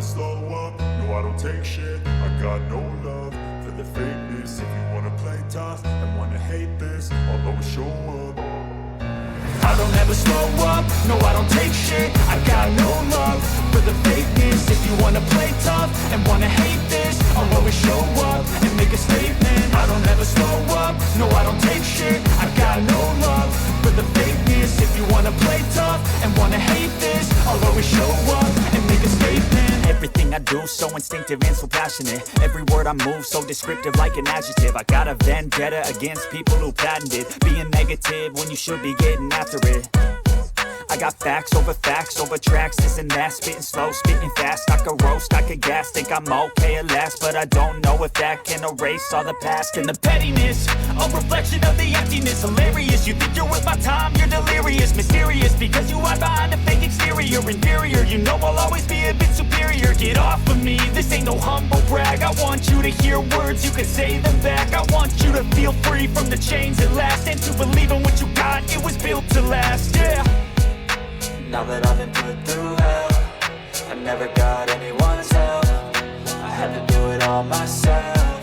never slow up, no I don't take shit. I got no love for the fakeness. If you wanna play tough and wanna hate this, I'll always show up. I don't ever slow up, no I don't take shit. I got no love for the fakeness. If you wanna play tough and wanna hate this, I'll always show up and make a statement. I don't ever slow up, no I don't take shit. I got no love for the fakeness. If you wanna play tough and wanna hate this, I'll always show up and make a statement. Everything I do so instinctive and so passionate. Every word I move so descriptive like an adjective. I got a vendetta against people who patented being negative when you should be getting after it. I got facts over tracks, this and that. Spitting slow, spitting fast. I could roast, I could gas. Think I'm okay at last, but I don't know if that can erase all the past. And the pettiness, a reflection of the emptiness. Hilarious, you think you're worth my time, you're delirious. Mysterious, because you hide behind a fake exterior. Inferior, you know I'll always be a bit superior. Get off of me, this ain't no humble brag. I want you to hear words, you can say them back. I want you to feel free from the chains at last, and to believe in what you got, it was built to last, yeah. Now that I've been put through hell, I never got anyone's help. I had to do it all myself.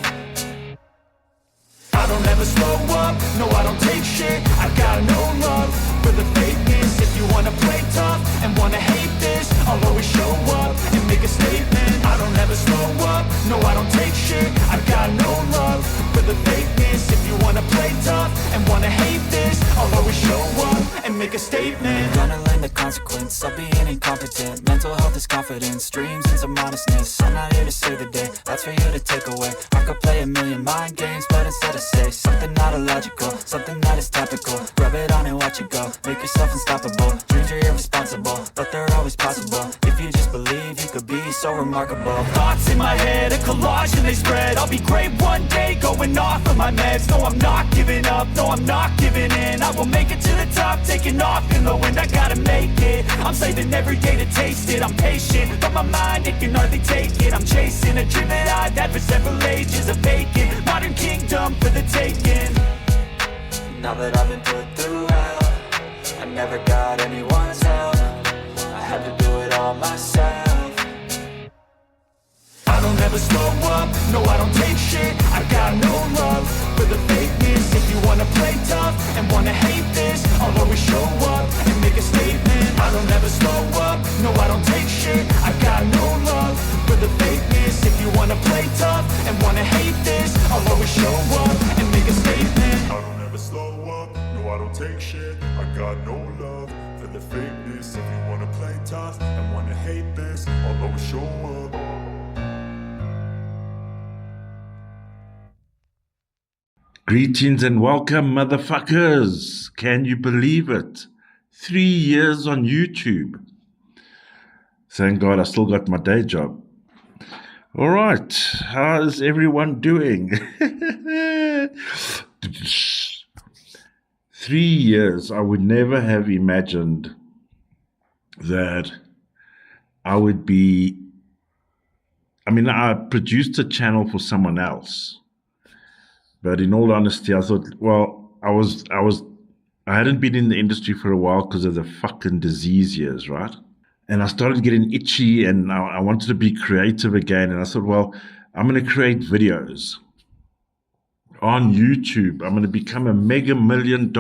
I don't ever slow up, no I don't take shit. I got no love for the fakeness. If you wanna play tough and wanna hate this, I'll always show up and make a statement. I don't ever slow up, no I don't take shit. I got no love for the fakeness. If you wanna play tough and wanna hate this, I'll always show up and make a statement. Gonna learn the consequence of being incompetent. Mental health is confidence, dreams and some modestness. I'm not here to save the day, that's for you to take away. I could play a million mind games, but instead I say something not illogical, something that is topical. Rub it on and watch it go, make yourself unstoppable. Dreams are irresponsible, but they're always possible. If you just believe, you could be so remarkable. Thoughts in my head, a collage and they spread. I'll be great one day, going off of my meds. No, I'm not giving up, no, I'm not giving in. I will make it to the top, taking off in the wind. I gotta make it, I'm saving every day to taste it. I'm patient, but my mind, it can hardly take it. I'm chasing a dream that I've had for several ages. A vacant, modern kingdom for the taking. Now that I've been put through hell, I never got anyone's help. I had to do it all myself. I don't ever slow up, no I don't take shit. I got no love for the fakeness. If you wanna play tough and wanna hate this, I'll always show up and make a statement. I don't ever slow up, no I don't take shit. I got no love for the fakeness. If you wanna play tough and wanna hate this, I'll always show up and make a statement. I don't ever slow up, no I don't take shit. I got no love for the fakeness. If you wanna play tough and wanna hate this, I'll always show up. Greetings and welcome, motherfuckers. Can you believe it? 3 years on YouTube. Thank God I still got my day job. All right, how's everyone doing? 3 years, I would never have imagined that I would be... I produced a channel for someone else. But in all honesty, I thought, well, I hadn't been in the industry for a while because of the fucking disease years, right? And I started getting itchy and I wanted to be creative again. And I thought, well, I'm going to create videos on YouTube. I'm going to become a mega $1 million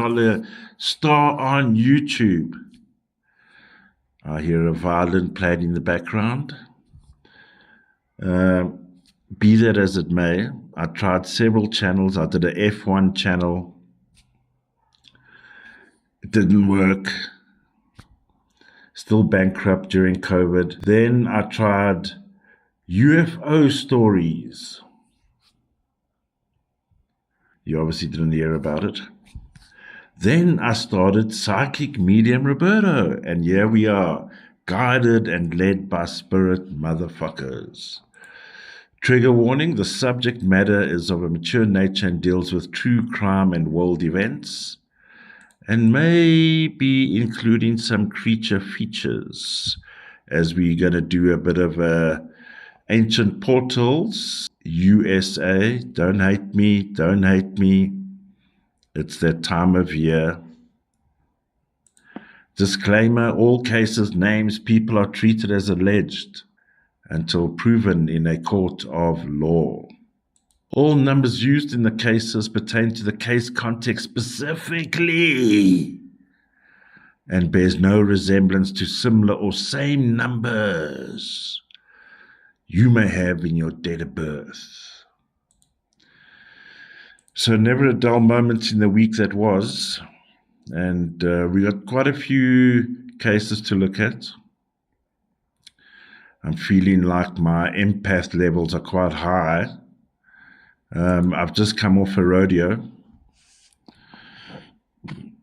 star on YouTube. I hear a violin playing in the background. Be that as it may, I tried several channels. I did a F1 channel. It didn't work. Still bankrupt during COVID. Then I tried UFO stories. You obviously didn't hear about it. Then I started PsychicMediumRoberto. And here we are, guided and led by spirit motherfuckers. Trigger warning, the subject matter is of a mature nature and deals with true crime and world events, and may be including some creature features, as we're going to do a bit of ancient portals, USA. Don't hate me, don't hate me. It's that time of year. Disclaimer, all cases, names, people are treated as alleged. until proven in a court of law. All numbers used in the cases pertain to the case context specifically and bears no resemblance to similar or same numbers you may have in your date of birth. So never a dull moment in the week that was, and we got quite a few cases to look at. I'm feeling like my empath levels are quite high. I've just come off a rodeo.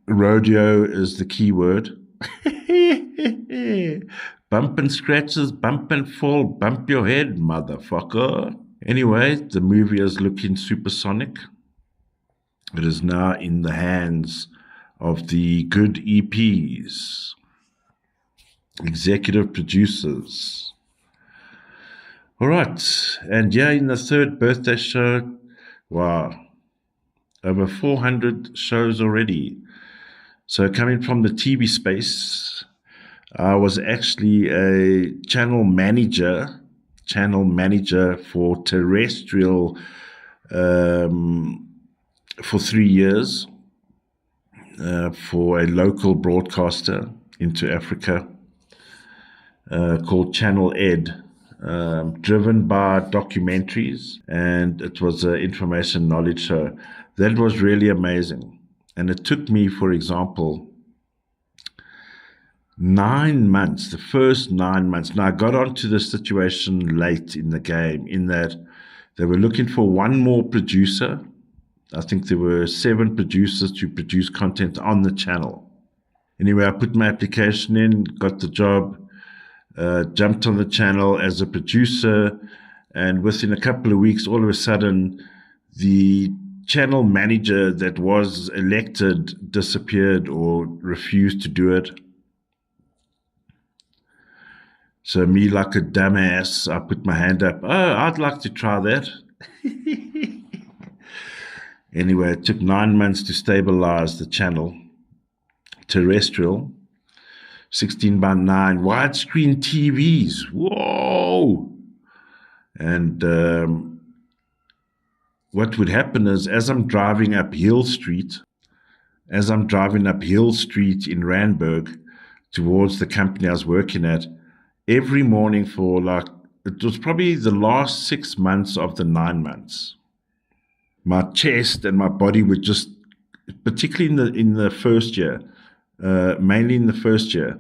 Rodeo is the key word. Bump and scratches, bump and fall, bump your head, motherfucker. Anyway, the movie is looking supersonic. It is now in the hands of the good EPs, executive producers. All right, and yeah, in the third birthday show, wow, over 400 shows already. So coming from the TV space, I was actually a channel manager for terrestrial for 3 years for a local broadcaster into Africa called Channel Ed, driven by documentaries, and it was an information knowledge show. That was really amazing. And it took me, for example, 9 months, the first 9 months. Now, I got onto the situation late in the game in that they were looking for one more producer. I think there were 7 producers to produce content on the channel. Anyway, I put my application in, got the job, jumped on the channel as a producer, and within a couple of weeks, all of a sudden, the channel manager that was elected disappeared or refused to do it. So me, like a dumbass, I put my hand up. Oh, I'd like to try that. Anyway, it took 9 months to stabilize the channel. Terrestrial, 16:9, widescreen TVs. Whoa! And what would happen is, as I'm driving up Hill Street in Randburg towards the company I was working at, every morning for it was probably the last 6 months of the 9 months, my chest and my body would just, particularly in the first year, mainly in the first year,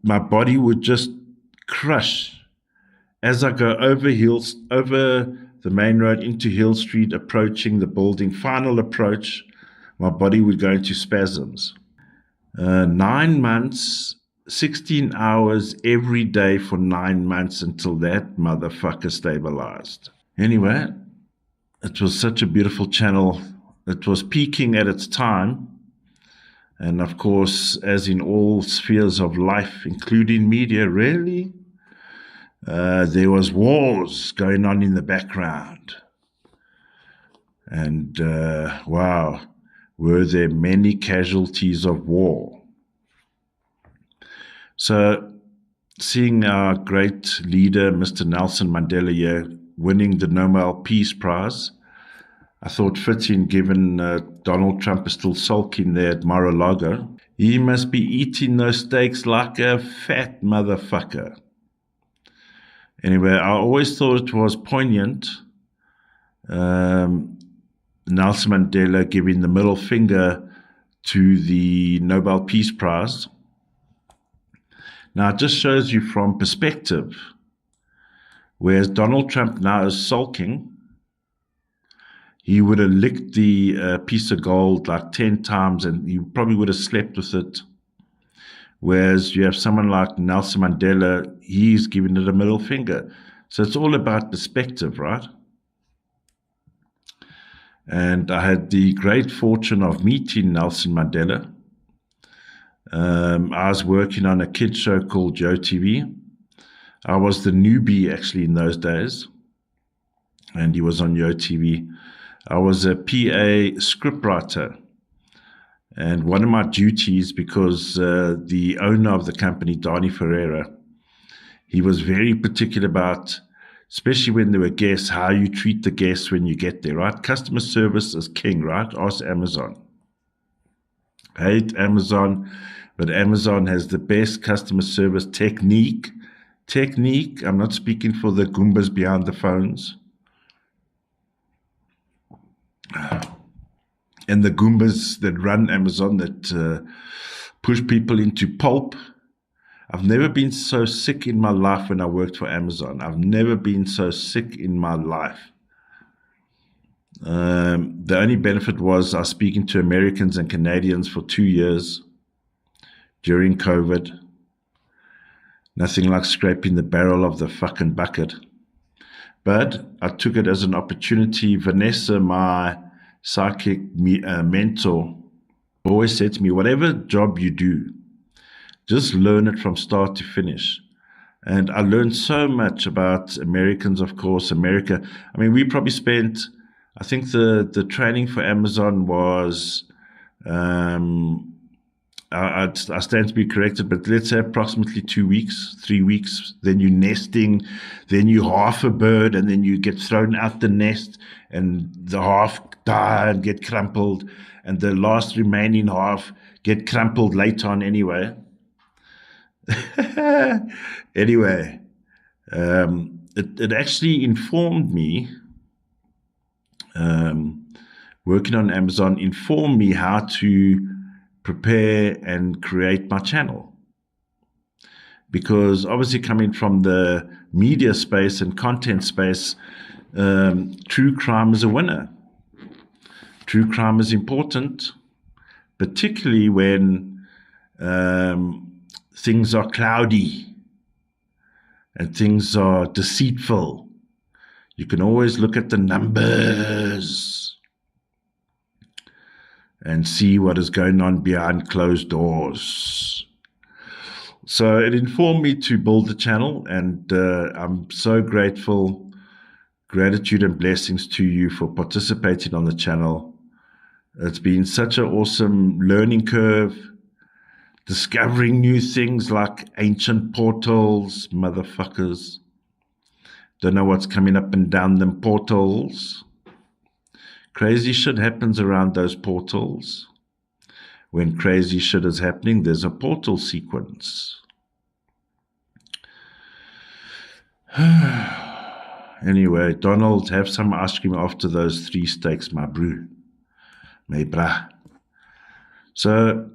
my body would just crush as I go over the main road into Hill Street, approaching the building, final approach. My body would go into spasms. 9 months, 16 hours every day for 9 months until that motherfucker stabilized. Anyway, it was such a beautiful channel. It was peaking at its time. And of course, as in all spheres of life, including media, really, there was wars going on in the background. And wow, were there many casualties of war. So seeing our great leader, Mr. Nelson Mandela here, winning the Nobel Peace Prize, I thought fitting, given Donald Trump is still sulking there at Mar-a-Lago. He must be eating those steaks like a fat motherfucker. Anyway, I always thought it was poignant, Nelson Mandela giving the middle finger to the Nobel Peace Prize. Now, it just shows you from perspective. Whereas Donald Trump now is sulking, he would have licked the piece of gold like 10 times and he probably would have slept with it. Whereas you have someone like Nelson Mandela, he's giving it a middle finger. So it's all about perspective, right? And I had the great fortune of meeting Nelson Mandela. I was working on a kids show called Joe TV. I was the newbie actually in those days, and he was on Yo TV. I was a PA scriptwriter, and one of my duties, because the owner of the company, Dani Ferreira, He was very particular about, especially when there were guests, how you treat the guests when you get there, right? Customer service is king, right? Ask Amazon. Hate Amazon, but Amazon has the best customer service technique. I'm not speaking for the Goombas behind the phones. And the Goombas that run Amazon that push people into pulp. I've never been so sick in my life when I worked for Amazon. I've never been so sick in my life. The only benefit was I was speaking to Americans and Canadians for 2 years during COVID. Nothing like scraping the barrel of the fucking bucket. But I took it as an opportunity. Vanessa, my psychic mentor, always said to me, whatever job you do, just learn it from start to finish. And I learned so much about Americans, of course, America. I mean, we probably spent, I think the training for Amazon was, I stand to be corrected, but let's say approximately 2 weeks, 3 weeks. Then you're nesting, then you half a bird, and then you get thrown out the nest, and the half die and get crumpled, and the last remaining half get crumpled later on anyway. Anyway, it actually informed me, working on Amazon, informed me how to prepare and create my channel. Because obviously coming from the media space and content space, true crime is a winner. True crime is important, particularly when things are cloudy and things are deceitful. You can always look at the numbers and see what is going on behind closed doors. So it informed me to build the channel, and I'm so grateful. Gratitude and blessings to you for participating on the channel. It's been such an awesome learning curve. Discovering new things like ancient portals, motherfuckers. Don't know what's coming up and down them portals. Crazy shit happens around those portals. When crazy shit is happening, there's a portal sequence. Anyway, Donald, have some ice cream after those 3 steaks, my brew. My bra. So,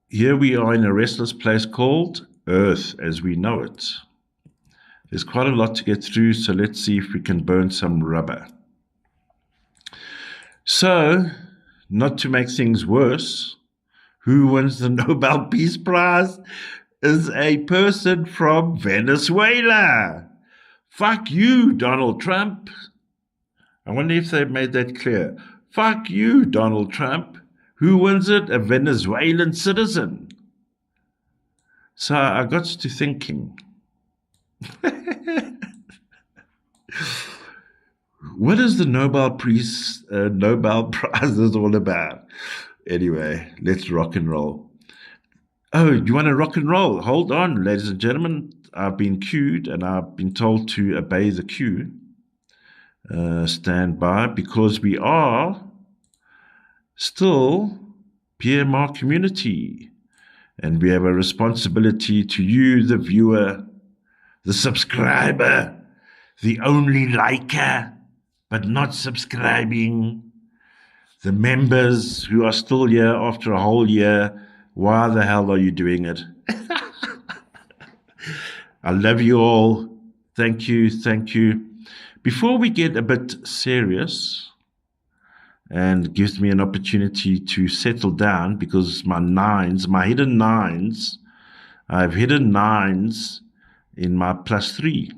here we are in a restless place called Earth as we know it. There's quite a lot to get through, so let's see if we can burn some rubber. So, not to make things worse, who wins the Nobel Peace Prize is a person from Venezuela. Fuck you, Donald Trump. I wonder if they made that clear. Fuck you, Donald Trump. Who wins it? A Venezuelan citizen. So I got to thinking, what is the Nobel Prize all about? Anyway, let's rock and roll. Oh, you want to rock and roll? Hold on, ladies and gentlemen. I've been queued and I've been told to obey the queue. Stand by, because we are still PMR community, and we have a responsibility to you, the viewer, the subscriber, the only liker but not subscribing, the members who are still here after a whole year. Why the hell are you doing it? I love you all. Thank you. Before we get a bit serious, and gives me an opportunity to settle down, because my hidden nines, I have hidden nines in my +3.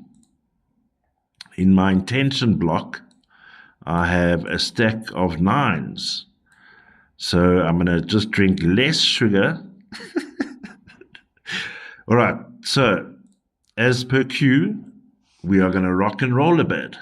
In my intention block, I have a stack of 9s. So I'm going to just drink less sugar. All right, so as per cue, we are going to rock and roll a bit.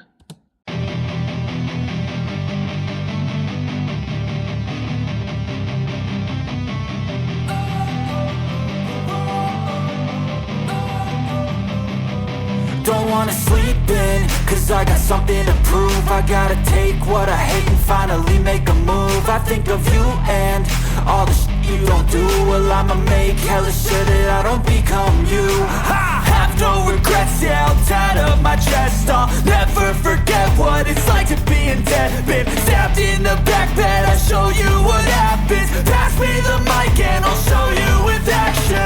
don't wanna sleep in, cause I got something to prove. I gotta take what I hate and finally make a move. I think of you and all the shit you don't do. Well, I'ma make hella sure that I don't become you. I have no regrets, yeah, I'll tie up my chest. I'll never forget what it's like to be in debt. Been stabbed in the back bed, I'll show you what happens. Pass me the mic and I'll show you with action.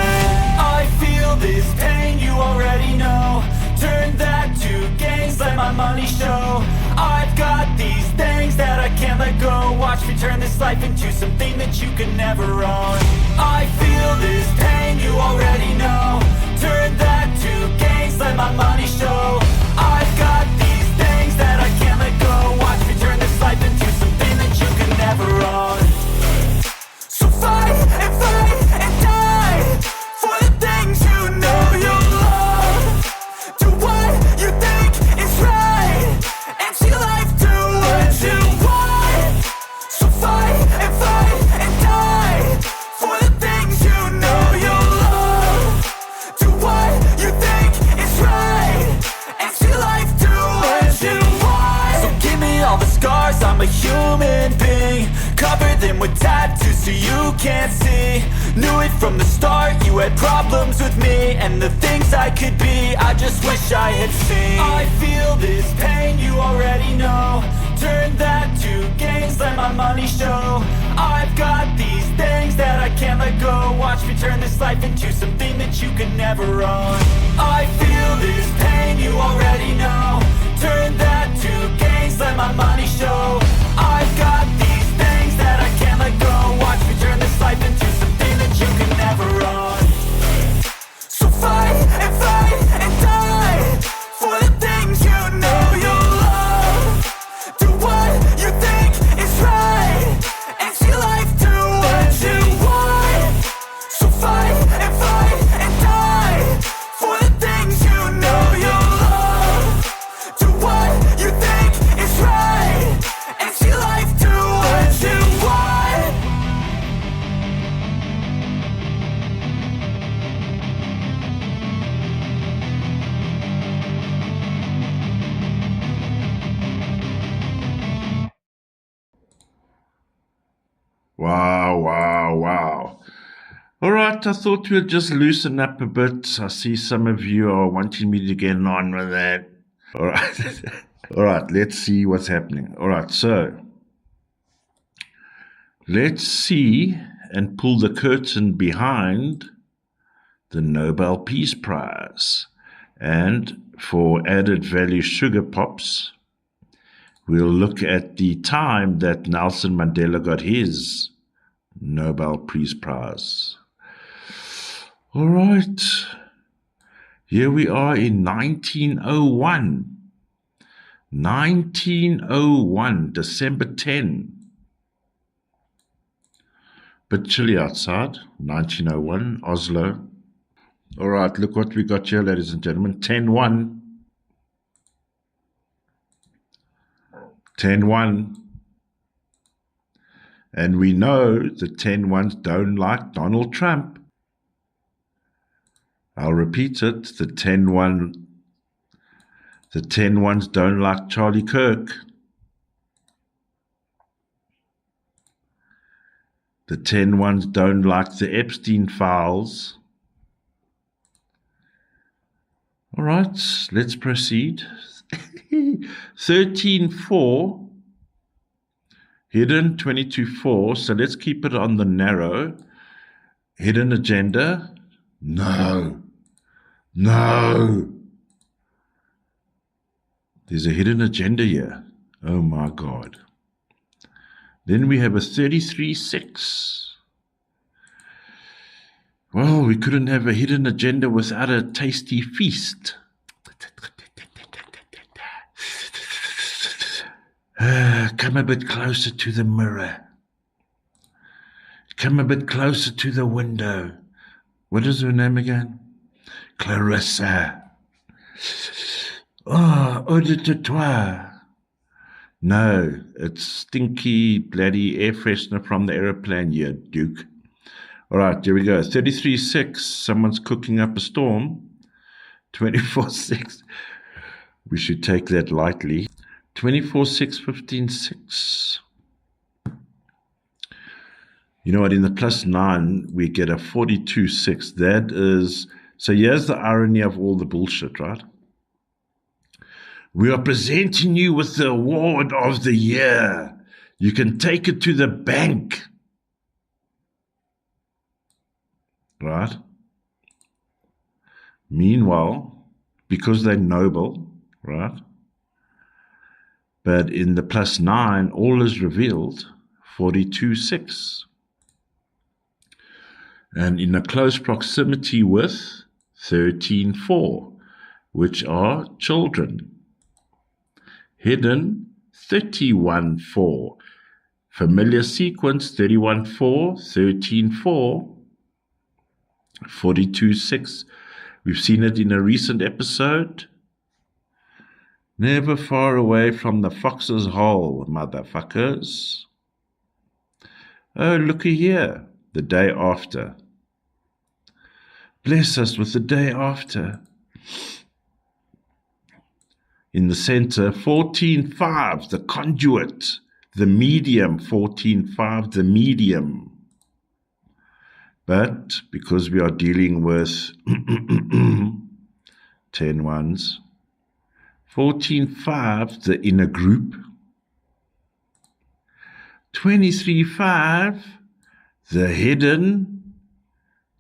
I feel this pain, you already know. Turn that to gains, let my money show. I've got these things that I can't let go. Watch me turn this life into something that you can never own. I feel this pain, you already know. Turn that to gains, let my money show. I've got these things that I can't let go. Watch me turn this life into something that you can never own. So fight and die for the things you know you love. Do what you think is right and see life do what you want. So fight and die for the things you know you love. Do what you think is right and see life do what you want. So give me all the scars, I'm a human being. Cover them with tattoos so you can't see. Knew it from the start, you had problems with me and the things I could be, I just wish I had seen. I feel this pain, you already know. Turn that to gains, let my money show. I've got these things that I can't let go. Watch me turn this life into something that you can never own. I feel this pain, you already know. Turn that to gains, let my money show. I've got these things that I can't let go. Watch me turn this life into something that you can never own. So fight and die for the things you know you love. Do what you think is right and see life do what you want. So fight and die for the things you know you love. Do what you think is right and see life do what you want. Wow. All right, I thought we'd just loosen up a bit. I see some of you are wanting me to get on with that. All right. All right, let's see what's happening. All right, so let's see and pull the curtain behind the Nobel Peace Prize. And for added value sugar pops, we'll look at the time that Nelson Mandela got his Nobel Peace Prize. All right. Here we are in 1901. 1901, December 10. Bit chilly outside. 1901, Oslo. All right, look what we got here, ladies and gentlemen. 10-1. 10-1. And we know the 10-1s don't like Donald Trump. I'll repeat it. The 10-1s don't like Charlie Kirk. The 10-1s don't like the Epstein files. All right, let's proceed. 13-4. Hidden 22-4. So let's keep it on the narrow. Hidden agenda. No. There's a hidden agenda here. Oh my God. Then we have a 33-6. Well, we couldn't have a hidden agenda without a tasty feast. Come a bit closer to the mirror. Come a bit closer to the window. What is her name again? Clarissa. Oh, eau de toi. No, it's stinky, bloody air freshener from the aeroplane, you Duke. All right, here we go. 33-6. Someone's cooking up a storm. 24/6. We should take that lightly. 24/6, 15/6. You know what? In the +9, we get a 42/6. That is, so here's the irony of all the bullshit, right? We are presenting you with the award of the year. You can take it to the bank. Right? Meanwhile, because they're noble, right? But in the +9, all is revealed, 42/6. And in a close proximity with 13/4, which are children. Hidden, 31/4. Familiar sequence, 31/4, 13/4, 42/6. We've seen it in a recent episode. Never far away from the fox's hole, motherfuckers. Oh, looky here, the day after. Bless us with the day after. In the center, 14/5, the conduit, the medium, 14/5, the medium. But because we are dealing with 10 ones, 14/5, the inner group, 23/5, the hidden,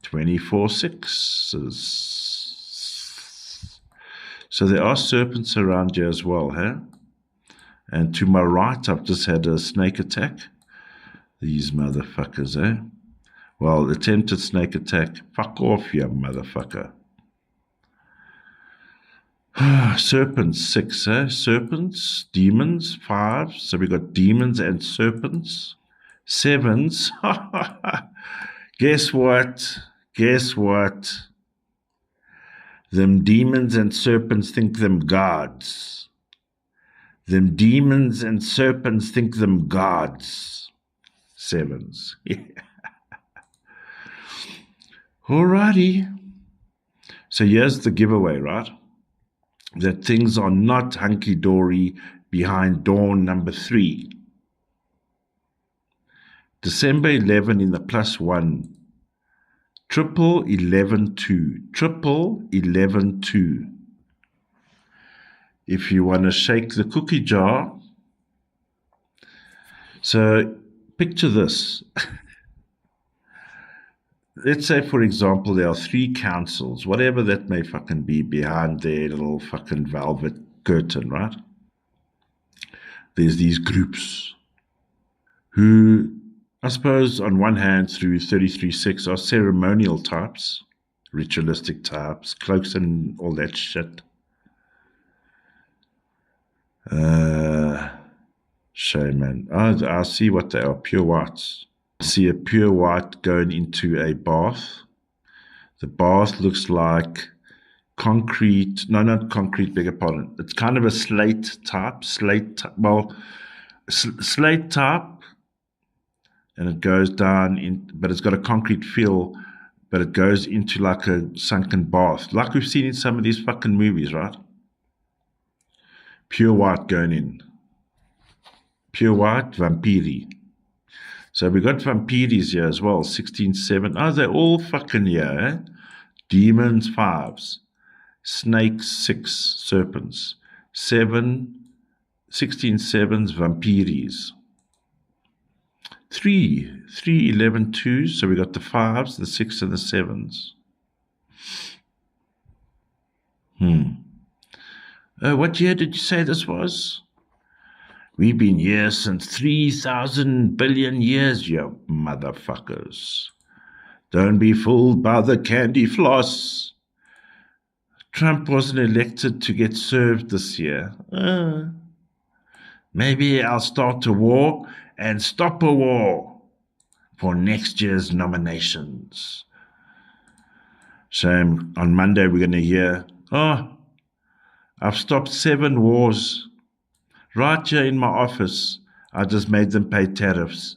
24/6. So there are serpents around here as well, huh? And to my right, I've just had a snake attack. These motherfuckers, eh? Well, attempted snake attack. Fuck off, you motherfucker. Serpents, 6, eh? Serpents, demons, 5. So we got demons and serpents. 7s. Guess what? Guess what? Them demons and serpents think them gods. Them demons and serpents think them gods. 7s. Yeah. Alrighty. So here's the giveaway, right? That things are not hunky-dory behind dawn number 3. December 11 in the +1. 1112. 1112. If you want to shake the cookie jar. So picture this. Let's say, for example, there are 3 councils, whatever that may fucking be, behind their little fucking velvet curtain, right? There's these groups who, I suppose, on one hand, through 33/6, are ceremonial types, ritualistic types, cloaks and all that shit. Shame, man. Oh, I see what they are, pure whites. I see a pure white going into a bath. The bath looks like concrete, no, not concrete, beg your pardon. It's kind of a slate type, slate type, and it goes down in, but it's got a concrete feel, but it goes into like a sunken bath, like we've seen in some of these fucking movies, right? Pure white going in. Pure white, vampiri. So we got vampiris here as well, 16/7. Oh, they're all fucking here, eh? Demons, 5s. Snakes, 6. Serpents. 7, 16/7s, vampiris. 3, 11 2s. So we got the 5s, the 6, and the 7s. What year did you say this was? We've been here since 3,000 billion years, you motherfuckers. Don't be fooled by the candy floss. Trump wasn't elected to get served this year. Maybe I'll start a war and stop a war for next year's nominations. So on Monday we're going to hear, I've stopped 7 wars. Right here in my office, I just made them pay tariffs.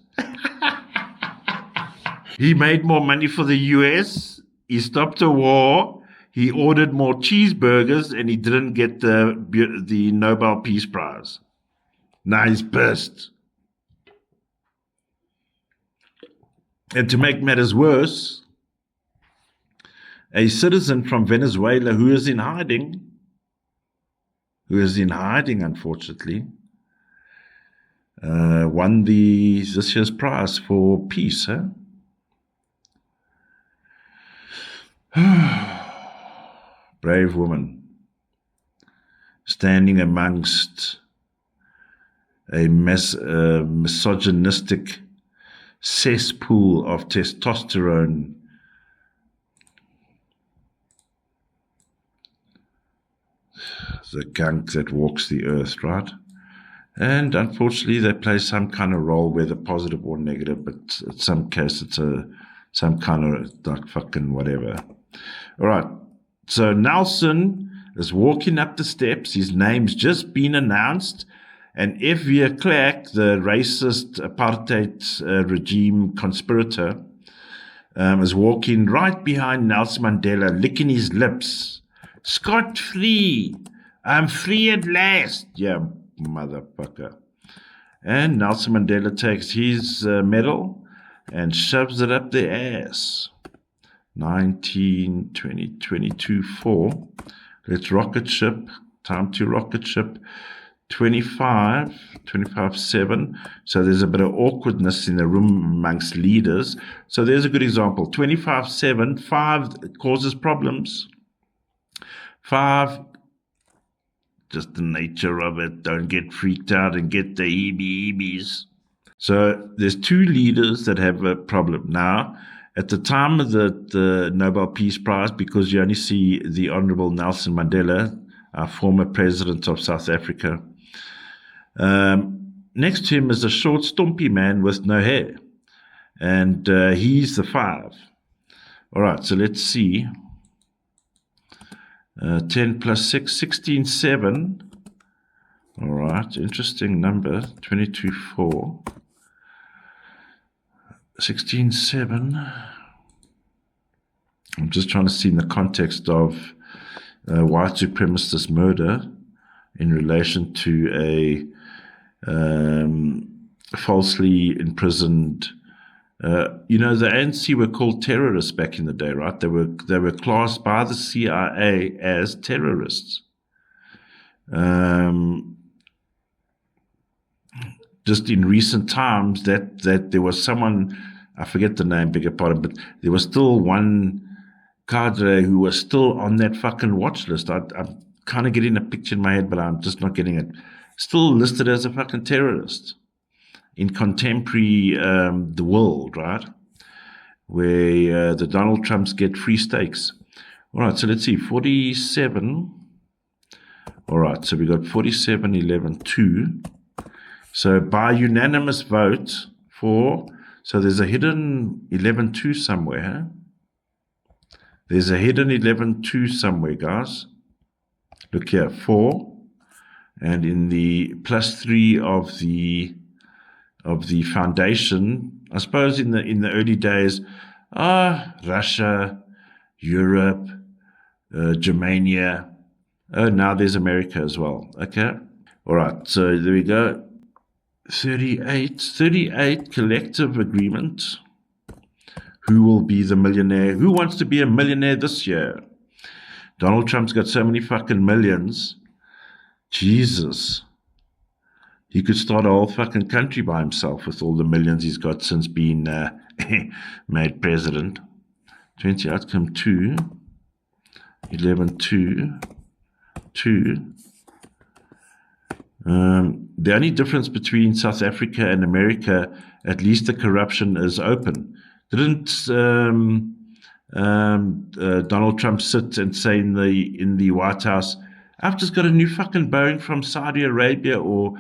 He made more money for the US. He stopped a war. he ordered more cheeseburgers and he didn't get the Nobel Peace Prize. Now he's pissed. And to make matters worse, a citizen from Venezuela who is in hiding, unfortunately, won this year's prize for peace. Brave woman, standing amongst a misogynistic cesspool of testosterone. The gunk that walks the earth, right? And unfortunately, they play some kind of role, whether positive or negative, but in some case, it's some kind of like fucking whatever. All right. So Nelson is walking up the steps. His name's just been announced. And F.V. Clark, the racist apartheid regime conspirator, is walking right behind Nelson Mandela, licking his lips. Scot-free. I'm free at last. Yeah, motherfucker. And Nelson Mandela takes his medal and shoves it up their ass. 19, 20, 22, 4. Let's rocket ship. Time to rocket ship. 25, 7. So there's a bit of awkwardness in the room amongst leaders. So there's a good example. 25, 7. 5 causes problems. 5, just the nature of it. Don't get freaked out and get the heebie-jeebies. So there's 2 leaders that have a problem. Now, at the time of the Nobel Peace Prize, because you only see the Honorable Nelson Mandela, our former president of South Africa, next to him is a short, stumpy man with no hair. And he's the 5. All right, so let's see. 10 plus 6, 16, 7. All right, interesting number. 22, 4. 16, 7. I'm just trying to see in the context of white supremacist murder in relation to a falsely imprisoned. The ANC were called terrorists back in the day, right? They were classed by the CIA as terrorists. Just in recent times, that there was someone, I forget the name, beg your pardon, but there was still one cadre who was still on that fucking watch list. I'm kind of getting a picture in my head, but I'm just not getting it. Still listed as a fucking terrorist in contemporary the world, right? Where the Donald Trumps get free steaks. All right, so let's see, 47. All right, so we got 47, 11, 2. So by unanimous vote so there's a hidden 11, 2 somewhere. There's a hidden 11, 2 somewhere, guys. Look here, 4. And in the plus 3 of the foundation, I suppose in the early days, Russia, Europe, Germania. Oh, now there's America as well. Okay. All right. So there we go. 38 collective agreement. Who will be the millionaire? Who wants to be a millionaire this year? Donald Trump's got so many fucking millions. Jesus. He could start a whole fucking country by himself with all the millions he's got since being made president. 20 outcome 2. 11, 2. 2. The only difference between South Africa and America, at least the corruption is open. Didn't Donald Trump sit and say in the White House, I've just got a new fucking Boeing from Saudi Arabia or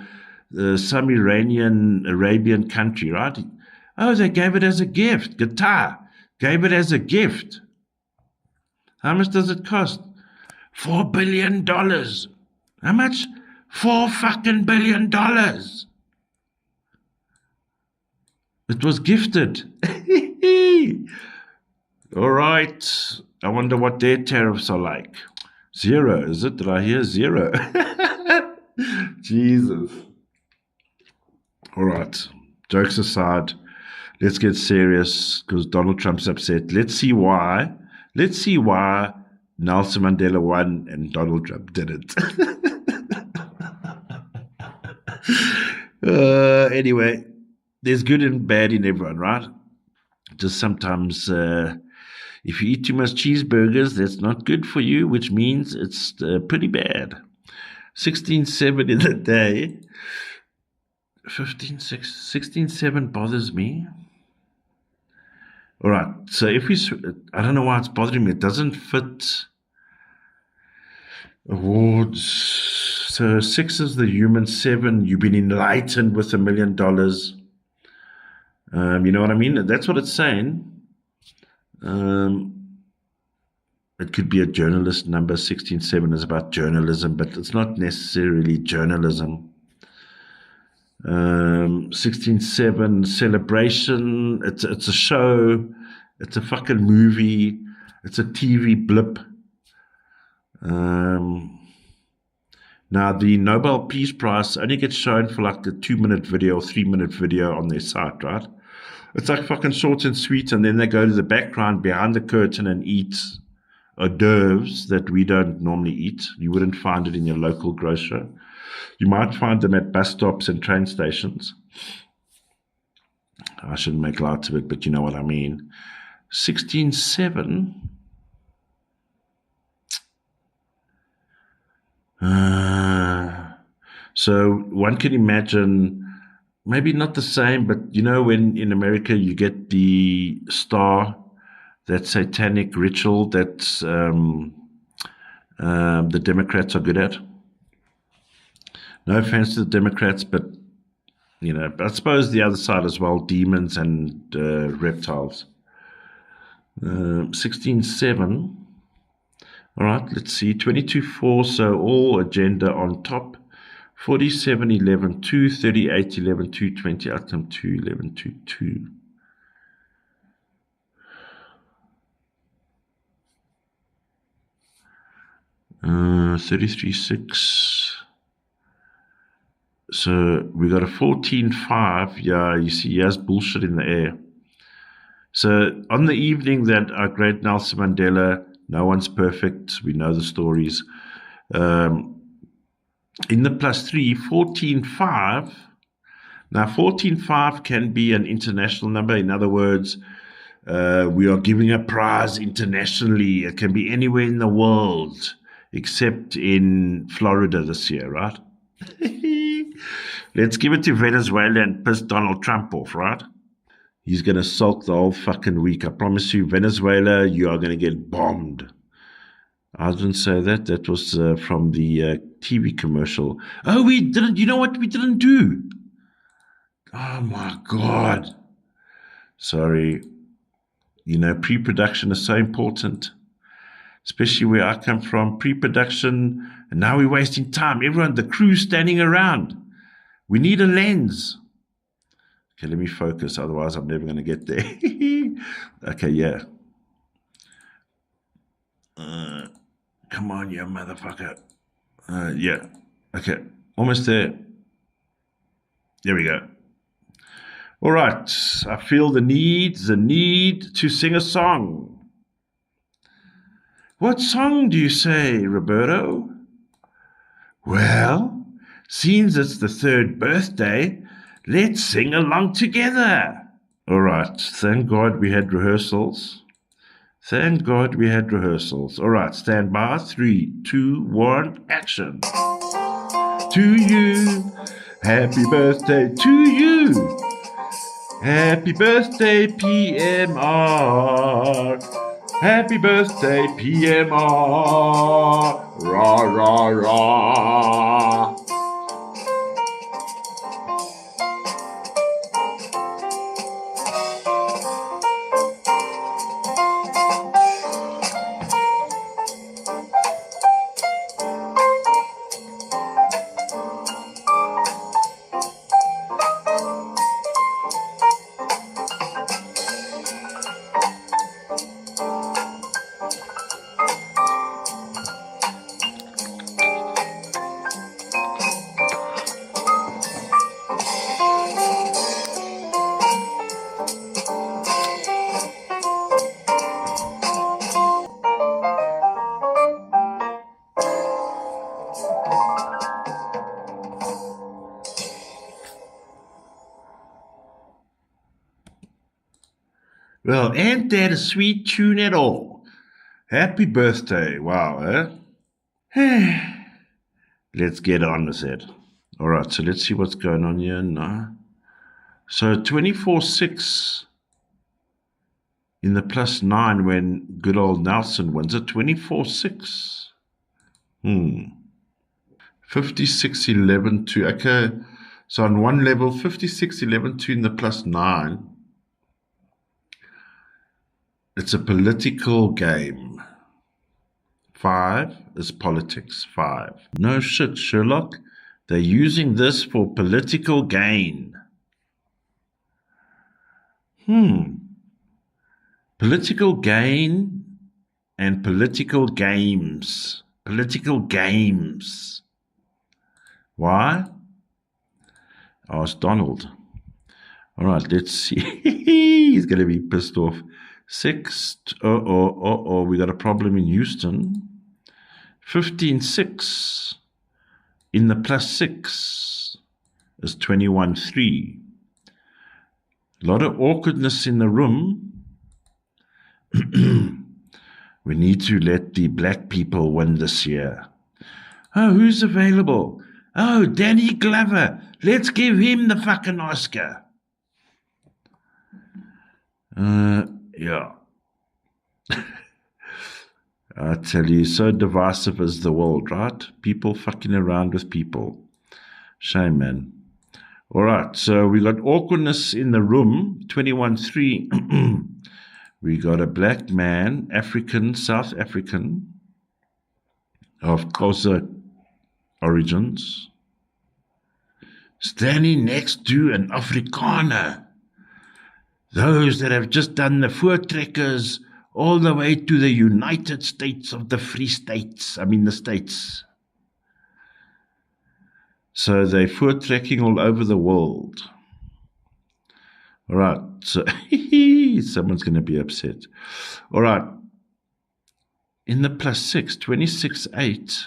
some Arabian country, right? Oh, they gave it as a gift. Qatar gave it as a gift. How much does it cost? $4 billion. How much? $4 billion. It was gifted. All right. I wonder what their tariffs are like. 0, is it? Did I hear 0? Jesus. All right. Jokes aside, let's get serious because Donald Trump's upset. Let's see why. Nelson Mandela won and Donald Trump didn't. Anyway, there's good and bad in everyone, right? Just sometimes if you eat too much cheeseburgers, that's not good for you, which means it's pretty bad. 16.7 in the day. 16.7 bothers me. All right, so if we, I don't know why it's bothering me. It doesn't fit awards. So 6 is the human, 7, you've been enlightened with $1 million. You know what I mean? That's what it's saying. It could be a journalist number. 16.7 is about journalism, but it's not necessarily journalism. 16.7 celebration. It's a show. It's a fucking movie. It's a TV blip. Now the Nobel Peace Prize only gets shown for like a 2-minute video, 3-minute video on their site, right? It's like fucking short and sweet, and then they go to the background behind the curtain and eat hors d'oeuvres that we don't normally eat. You wouldn't find it in your local grocer. You might find them at bus stops and train stations. I shouldn't make light of it, but you know what I mean. 16.7. So one can imagine, maybe not the same, but you know when in America you get the star, that satanic ritual that the Democrats are good at. No offense to the Democrats, but you know, I suppose the other side as well, demons and reptiles. 16.7. All right, let's see. 22.4, so all agenda on top. 47.11, 2, 38.11, 2, 20, outcome 2, 11, 2, 2. Uh, 33.6. So we got a 14.5. Yeah, you see, he has bullshit in the air. So on the evening that our great Nelson Mandela, no one's perfect, we know the stories. In the +3, 14.5. Now 14.5 can be an international number. In other words, we are giving a prize internationally. It can be anywhere in the world except in Florida this year, right? Let's give it to Venezuela and piss Donald Trump off, right? He's going to sulk the whole fucking week. I promise you, Venezuela, you are going to get bombed. I didn't say that. That was from the TV commercial. Oh, we didn't. You know what we didn't do? Oh, my God. Sorry. You know, pre-production is so important, especially where I come from. Pre-production, and now we're wasting time. Everyone, the crew's standing around. We need a lens. Okay, let me focus. Otherwise, I'm never going to get there. Okay, yeah. Come on, you motherfucker. Yeah. Okay, almost there. There we go. All right. I feel the need to sing a song. What song do you say, Roberto? Well, since it's the 3rd birthday, let's sing along together. All right. Thank God we had rehearsals. Thank God we had rehearsals. All right. Stand by. 3, 2, 1, action. To you. Happy birthday to you. Happy birthday, PMR. Happy birthday, PMR. Rah, rah, rah. Well, ain't that a sweet tune at all? Happy birthday. Wow, eh? Let's get on with it. All right, so let's see what's going on here now. So 24-6 in the +9 when good old Nelson wins it. 24-6. 56-11-2. Okay, so on one level, 56-11-2 in the +9. It's a political game. 5 is politics. 5. No shit, Sherlock. They're using this for political gain. Political gain and political games. Political games. Why? Ask Donald. All right, let's see. He's going to be pissed off. 6. We got a problem in Houston. 15-6 in the +6 is 21-3. A lot of awkwardness in the room. We need to let the black people win this year. Oh, who's available? Oh, Danny Glover. Let's give him the fucking Oscar. Yeah. I tell you, so divisive is the world, right? People fucking around with people. Shame, man. All right, so we got awkwardness in the room, 21-3. We got a black man, African, South African, of Xhosa origins, standing next to an Afrikaner. Those that have just done the voortrekkers all the way to the United States of the Free States. the States. So they're voortrekking all over the world. All right, so someone's going to be upset. All right, in the +6, 26-8,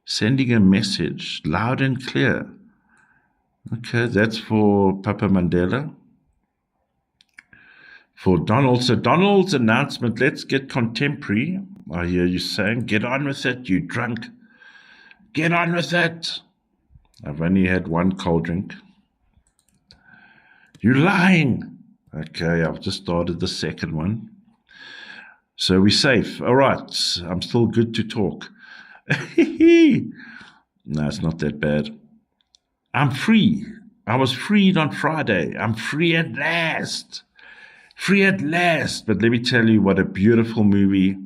sending a message loud and clear. Okay, that's for Papa Mandela. For Donald. So Donald's announcement, let's get contemporary. I hear you saying, get on with it, you drunk. Get on with it. I've only had one cold drink. You're lying. Okay, I've just started the second one. So we're safe. All right, I'm still good to talk. No, it's not that bad. I'm free. I was freed on Friday. I'm free at last. Free at last. But let me tell you what a beautiful movie.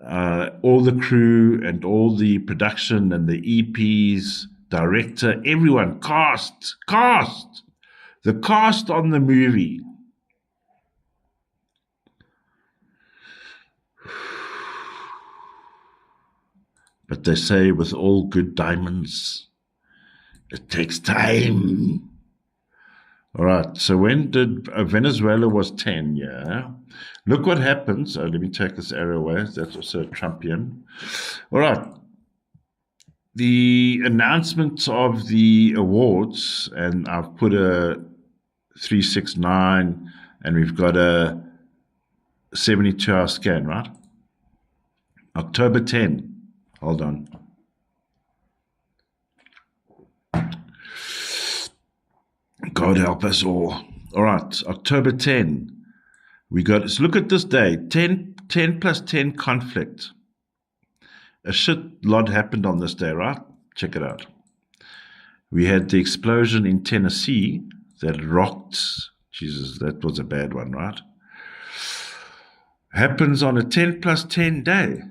All the crew and all the production and the EPs, director, everyone, cast. The cast on the movie. But they say with all good diamonds, it takes time. All right, so when did Venezuela was 10, yeah? Look what happens. Let me take this arrow away. That's also a Trumpian. All right. The announcement of the awards, and I've put a 369, and we've got a 72-hour scan, right? October 10. Hold on. God help us all. All right, October 10. We got, so look at this day, 10 plus 10 conflict. A shit lot happened on this day, right? Check it out. We had the explosion in Tennessee that rocked. Jesus, that was a bad one, right? Happens on a 10 plus 10 day.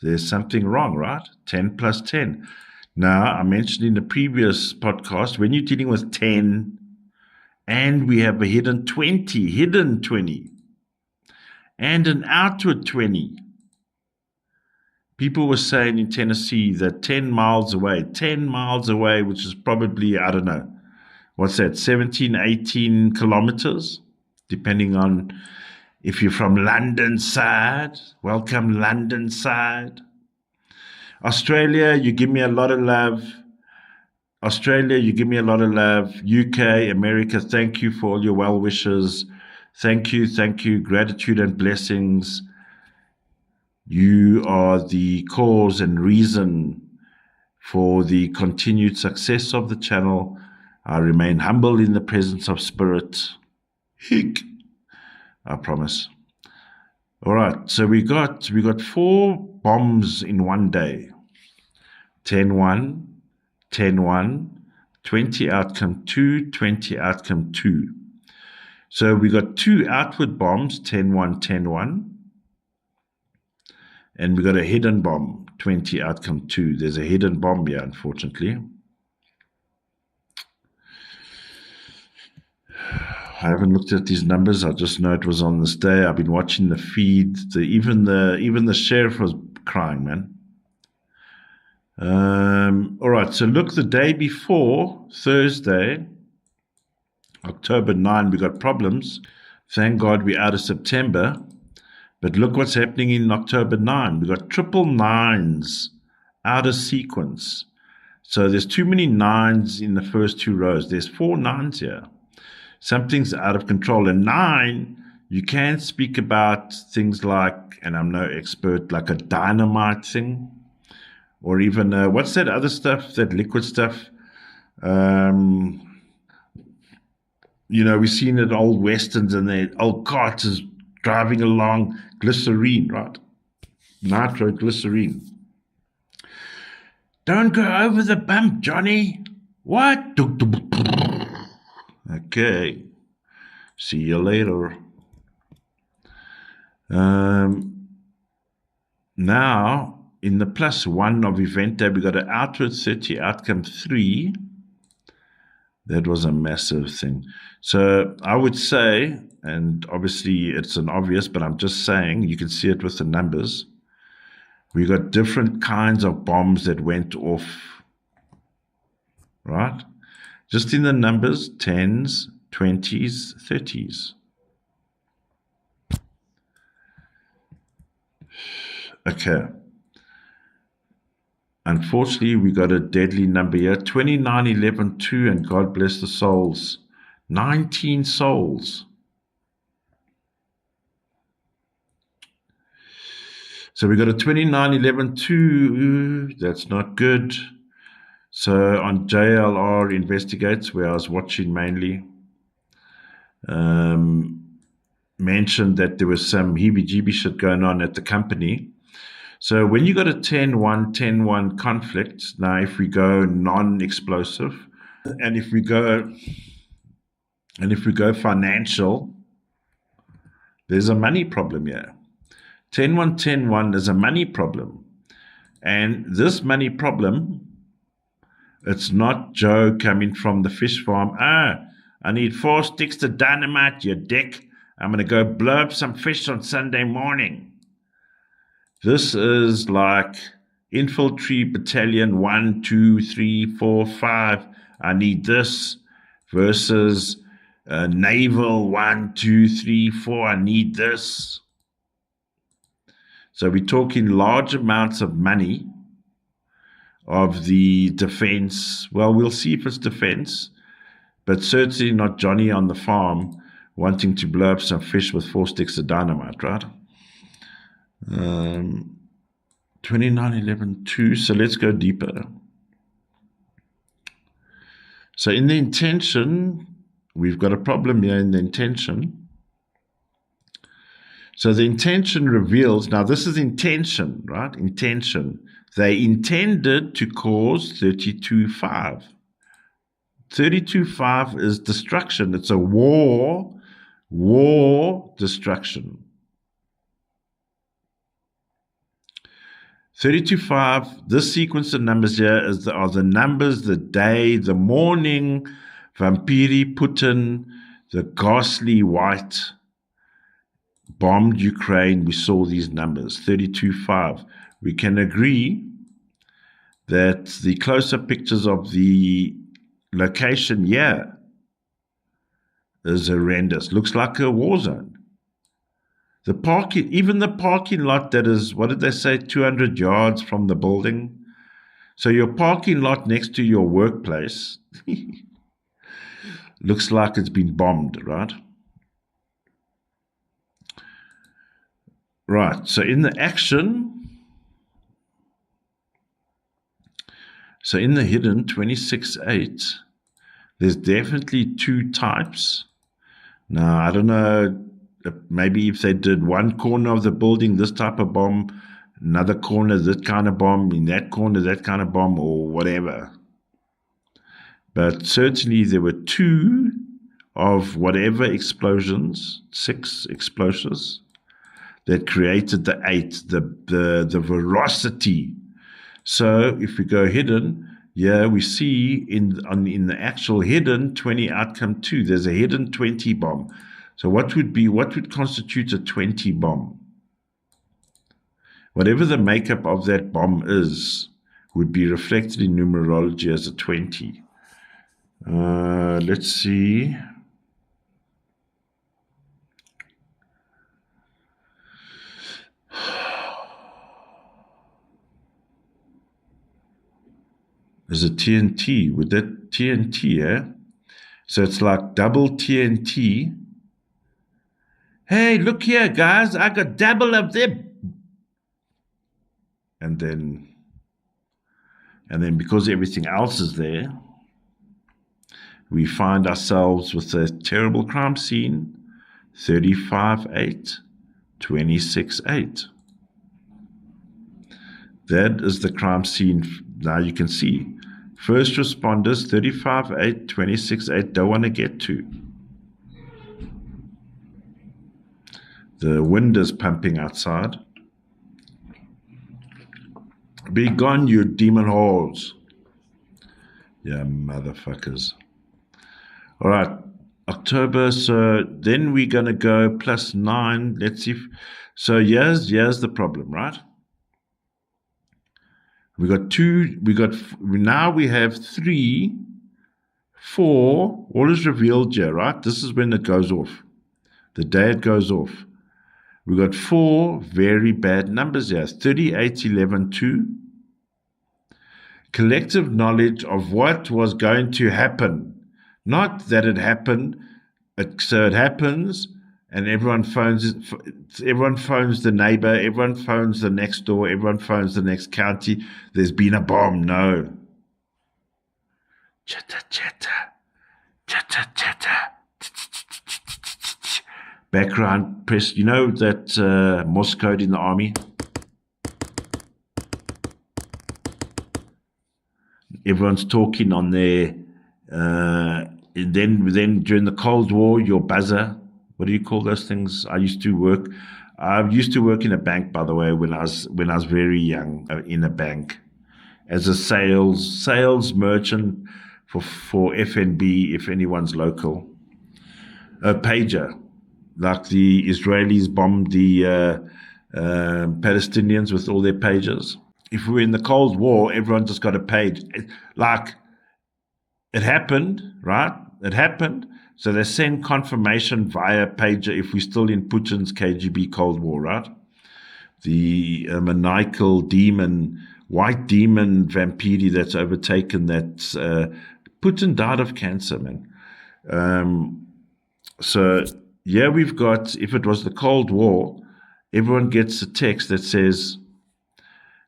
There's something wrong, right? 10 plus 10. Now, I mentioned in the previous podcast, when you're dealing with 10 and we have a hidden 20, and an outward 20. People were saying in Tennessee that 10 miles away, which is probably, I don't know, what's that, 17, 18 kilometers, depending on if you're from London side. Welcome, London side. Australia, you give me a lot of love. Australia, you give me a lot of love. UK, America, thank you for all your well wishes. Thank you, gratitude and blessings. You are the cause and reason for the continued success of the channel. I remain humble in the presence of spirit. Hick. I promise. All right, so we got 4 bombs in one day. 10-1, 10-1, 20 outcome 2, 20 outcome 2. So we got 2 outward bombs, 10-1, 10-1. And we got a hidden bomb, 20 outcome 2. There's a hidden bomb here, unfortunately. I haven't looked at these numbers. I just know it was on this day. I've been watching the feed. Even the sheriff was crying, man. All right, so look, the day before, Thursday, October 9, we got problems. Thank God we're out of September. But look what's happening in October 9. We got triple 9s out of sequence. So there's too many 9s in the first 2 rows. There's 4 9s here. Something's out of control. And 9, you can speak about things like, and I'm no expert, like a dynamite thing. Or even, what's that other stuff, that liquid stuff? We've seen it old westerns and the old carts is driving along, glycerine, right? Nitroglycerine. Don't go over the bump, Johnny. What? Okay. See you later. Now, in the +1 of event day, we got an outward 30, outcome 3. That was a massive thing. So I would say, and obviously it's an obvious, but I'm just saying, you can see it with the numbers. We got different kinds of bombs that went off, right? Just in the numbers, 10s, 20s, 30s. Okay. Unfortunately, we got a deadly number here, 29, 11, 2, and God bless the souls. 19 souls. So we got a 29, 11, 2. That's not good. So on JLR Investigates, where I was watching mainly, mentioned that there was some heebie-jeebie shit going on at the company. So when you got a 10-1, 10-1 conflict, now if we go non-explosive, and if we go financial, there's a money problem here. 10-1, 10-1 is a money problem. And this money problem, it's not Joe coming from the fish farm. I need 4 sticks of dynamite, you dick. I'm going to go blow up some fish on Sunday morning. This is like infantry battalion 1, 2, 3, 4, 5. I need this versus naval 1, 2, 3, 4. I need this. So we're talking large amounts of money of the defense. Well, we'll see if it's defense, but certainly not Johnny on the farm wanting to blow up some fish with 4 sticks of dynamite, right? 29, 11, 2. So let's go deeper. So in the intention, we've got a problem here in the intention. So the intention reveals, now this is intention, right? Intention. They intended to cause 32.5. 32.5 is destruction. It's a war destruction. 32.5, this sequence of numbers here are the numbers, the day, the morning, Vampiri Putin, the ghastly white, bombed Ukraine. We saw these numbers, 32.5. We can agree that the close-up pictures of the location here is horrendous. Looks like a war zone. The parking, even the parking lot that is, what did they say, 200 yards from the building, So your parking lot next to your workplace looks like it's been bombed, right? Right, so in the hidden 26.8, there's definitely two types. Now, I don't know, maybe if they did one corner of the building, this type of bomb, another corner, this kind of bomb, in that corner, that kind of bomb, or whatever. But certainly there were two of whatever explosions, 6 explosions, that created the 8, the veracity. So if we go hidden, we see in the actual hidden 20 outcome 2, there's a hidden 20 bomb. So what would constitute a 20 bomb? Whatever the makeup of that bomb is, would be reflected in numerology as a 20. Let's see. There's a TNT. With that TNT, So it's like double TNT. Hey, look here, guys. I got double of them. And then because everything else is there, we find ourselves with a terrible crime scene, 35.8, 26.8. That is the crime scene. Now you can see. First responders, 35.8, 26.8, don't want to get to. The wind is pumping outside. Be gone, you demon holes. Yeah, motherfuckers. All right, October. So then we're going to go +9. Let's see. So here's the problem, right? Now we have 3, 4, all is revealed here, right? This is when it goes off. The day it goes off. We got 4 very bad numbers here. 38, 11, 2. Collective knowledge of what was going to happen. Not that it happened, so it happens, and everyone phones the neighbor, everyone phones the next door, everyone phones the next county. There's been a bomb. No. Chatter, chatter. Chatter, chatter. Background press. You know that Morse code in the army? Everyone's talking on their... then during the Cold War, your buzzer... What do you call those things? I used to work in a bank, by the way, when I was very young, in a bank, as a sales merchant for FNB, if anyone's local. A pager, like the Israelis bombed the Palestinians with all their pagers. If we were in the Cold War, everyone just got a page. Like, it happened, right? It happened. So they send confirmation via pager if we're still in Putin's KGB Cold War, right? The maniacal demon, white demon vampire that's overtaken that. Putin died of cancer, man. So, we've got, if it was the Cold War, everyone gets a text that says,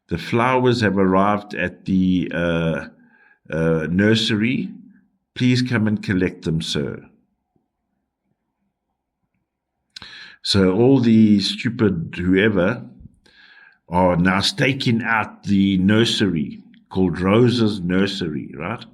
the flowers have arrived at the nursery. Please come and collect them, sir. So all the stupid whoever are now staking out the nursery called Rose's Nursery, right?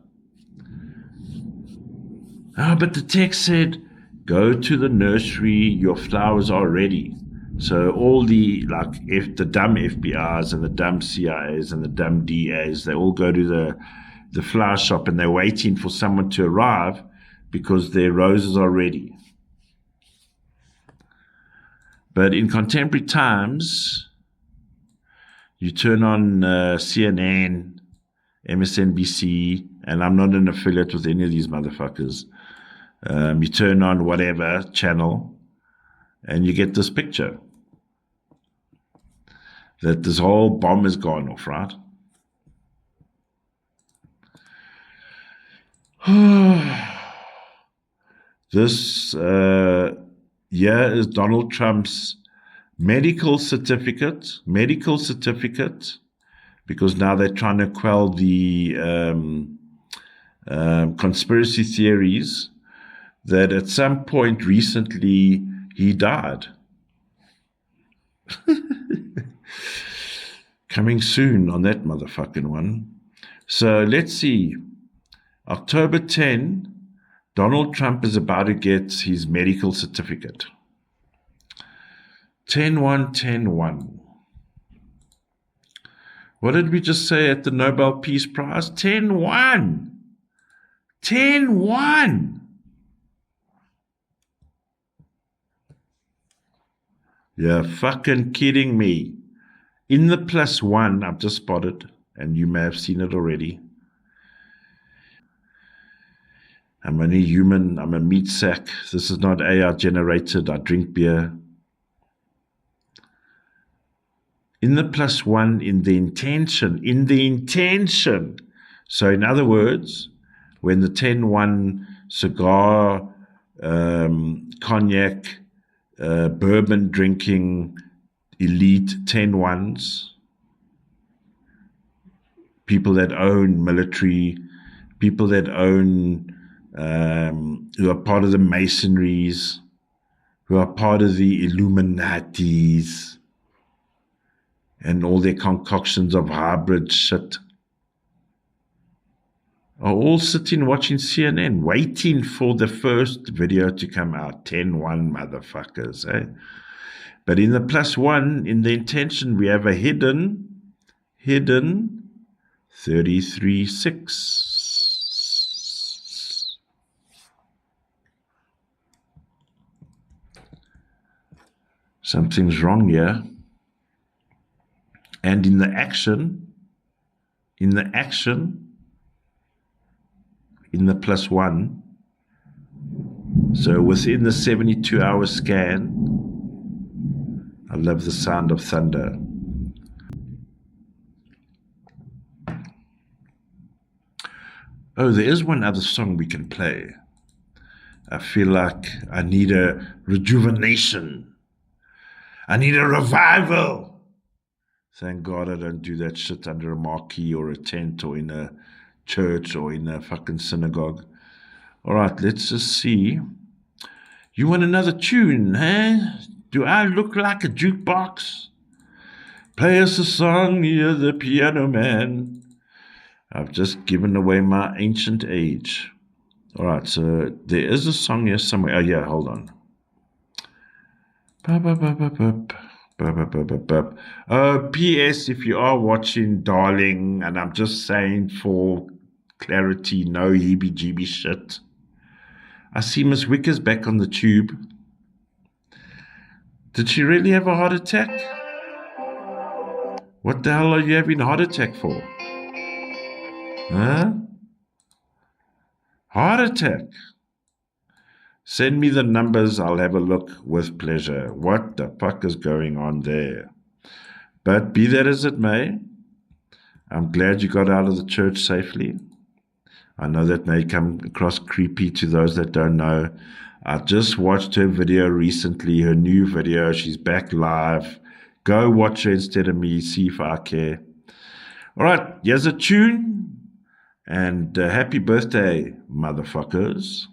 But the text said, go to the nursery, your flowers are ready. So all the dumb FBIs and the dumb CIAs and the dumb DAs, they all go to the flower shop and they're waiting for someone to arrive because their roses are ready. But in contemporary times, you turn on CNN, MSNBC, and I'm not an affiliate with any of these motherfuckers. You turn on whatever channel, and you get this picture that this whole bomb has gone off, right? This here is Donald Trump's medical certificate, because now they're trying to quell the conspiracy theories that at some point recently he died. Coming soon on that motherfucking one. So let's see. October 10, Donald Trump is about to get his medical certificate. 10-1-10-1. What did we just say at the Nobel Peace Prize? 10-1. 10-1. You're fucking kidding me. In the +1, I've just spotted, and you may have seen it already. I'm only human. I'm a meat sack. This is not AI generated. I drink beer. In the +1, in the intention. So in other words, when the 10-1 cigar, cognac, bourbon drinking elite 10-1s, people that own military, people that own, who are part of the Masonries, who are part of the Illuminatis, and all their concoctions of hybrid shit, are all sitting watching CNN, waiting for the first video to come out. 10-1 motherfuckers, eh? But in the +1, in the intention, we have a hidden 33-6. Something's wrong here. And in the action, in the +1, so within the 72-hour scan, I love the sound of thunder. Oh, there is one other song we can play. I feel like I need a rejuvenation. I need a revival. Thank God I don't do that shit under a marquee or a tent or in a church or in a fucking synagogue. All right, let's just see. You want another tune, eh? Do I look like a jukebox? Play us a song, you're the piano man. I've just given away my ancient age. All right, so there is a song here somewhere. Oh, yeah, hold on. P.S. If you are watching, darling, and I'm just saying for clarity, no heebie-jeebie shit. I see Miss Wicker's back on the tube. Did she really have a heart attack? What the hell are you having a heart attack for? Huh? Heart attack. Send me the numbers. I'll have a look with pleasure. What the fuck is going on there? But be that as it may, I'm glad you got out of the church safely. I know that may come across creepy to those that don't know. I just watched her video recently, her new video. She's back live. Go watch her instead of me. See if I care. All right, here's a tune. And happy birthday, motherfuckers.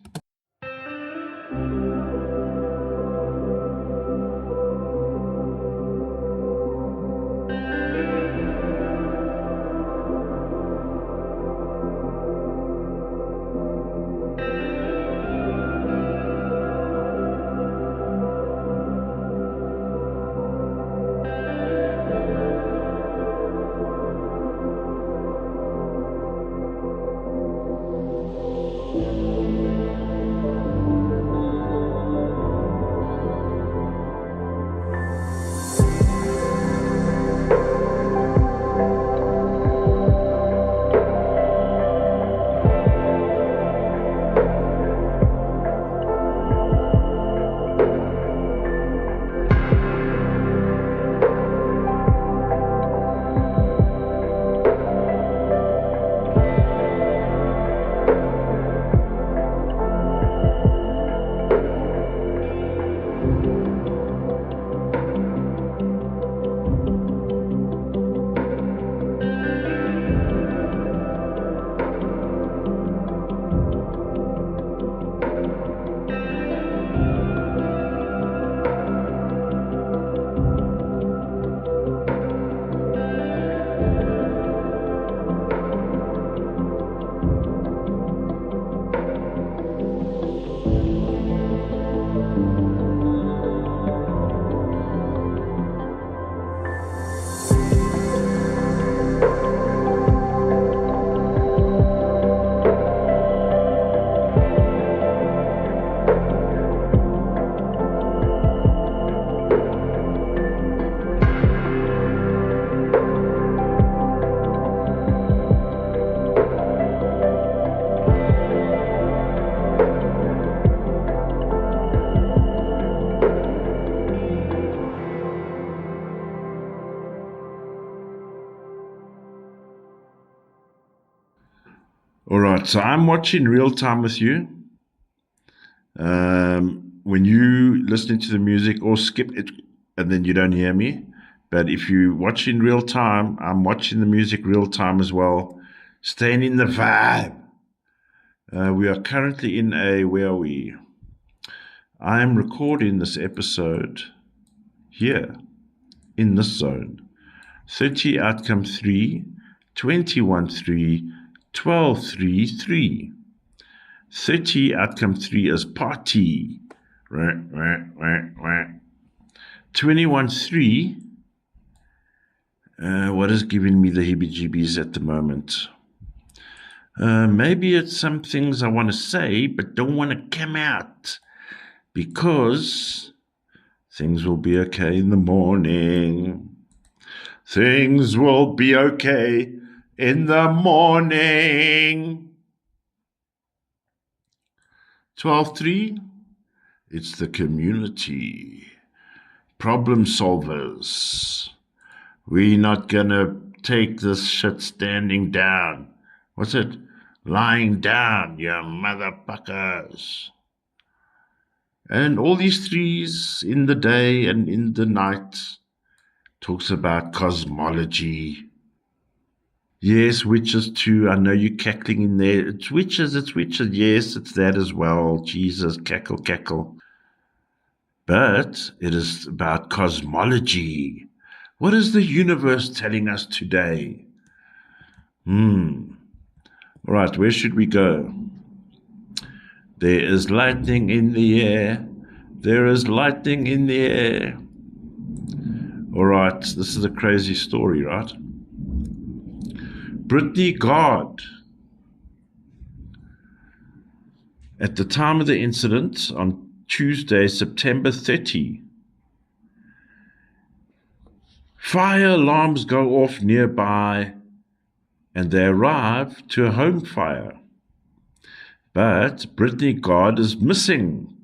All right, so I'm watching real time with you. When you listening to the music or skip it and then you don't hear me. But if you watch in real time, I'm watching the music real time as well. Staying in the vibe. We are currently in where are we? I'm recording this episode here in this zone. 30 outcome 3, 21 3, 12 3 3. 30 outcome 3 is party. 21 3. What is giving me the heebie-jeebies at the moment? Maybe it's some things I want to say but don't want to come out because things will be okay in the morning. Things will be okay in the morning. 12-3, it's the community. Problem solvers. We're not gonna take this shit standing down. What's it? Lying down, you motherfuckers. And all these threes in the day and in the night talks about cosmology. Yes, witches too. I know you're cackling in there. It's witches, it's witches. Yes, it's that as well. Jesus, cackle, cackle. But it is about cosmology. What is the universe telling us today? All right, where should we go? There is lightning in the air. There is lightning in the air. All right, this is a crazy story, right? Brittany Gard, at the time of the incident on Tuesday, September 30, fire alarms go off nearby and they arrive to a home fire. But Brittany Gard is missing.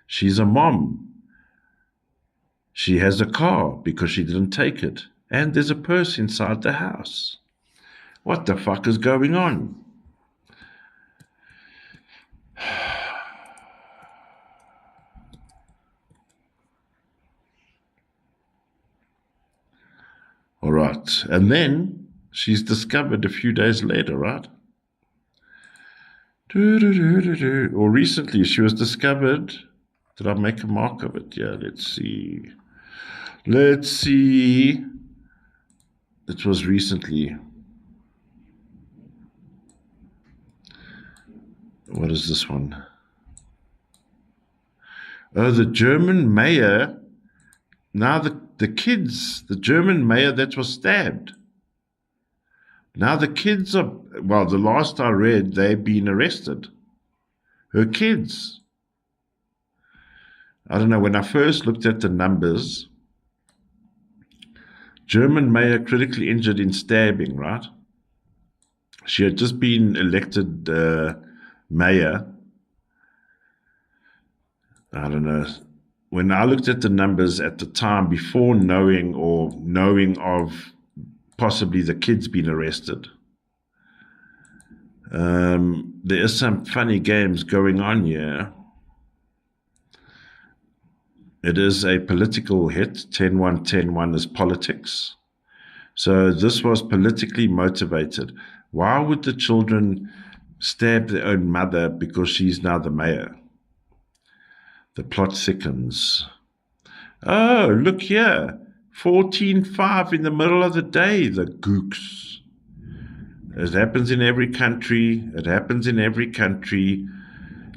She's a mom. She has a car because she didn't take it. And there's a purse inside the house. What the fuck is going on? All right. And then she's discovered a few days later, right? Or recently she was discovered. Did I make a mark of it? Yeah, let's see. Let's see. It was recently. What is this one? Oh, the German mayor. Now the kids, the German mayor that was stabbed. Now the kids are, well, the last I read, they've been arrested. Her kids. I don't know, when I first looked at the numbers, German mayor critically injured in stabbing, right? She had just been elected mayor. I don't know. When I looked at the numbers at the time before knowing of possibly the kids being arrested, there is some funny games going on here. It is a political hit. 10-1, 10-1 is politics. So this was politically motivated. Why would the children stab their own mother because she's now the mayor? The plot thickens. Oh, look here. 14-5 in the middle of the day, the gooks. It happens in every country. It happens in every country.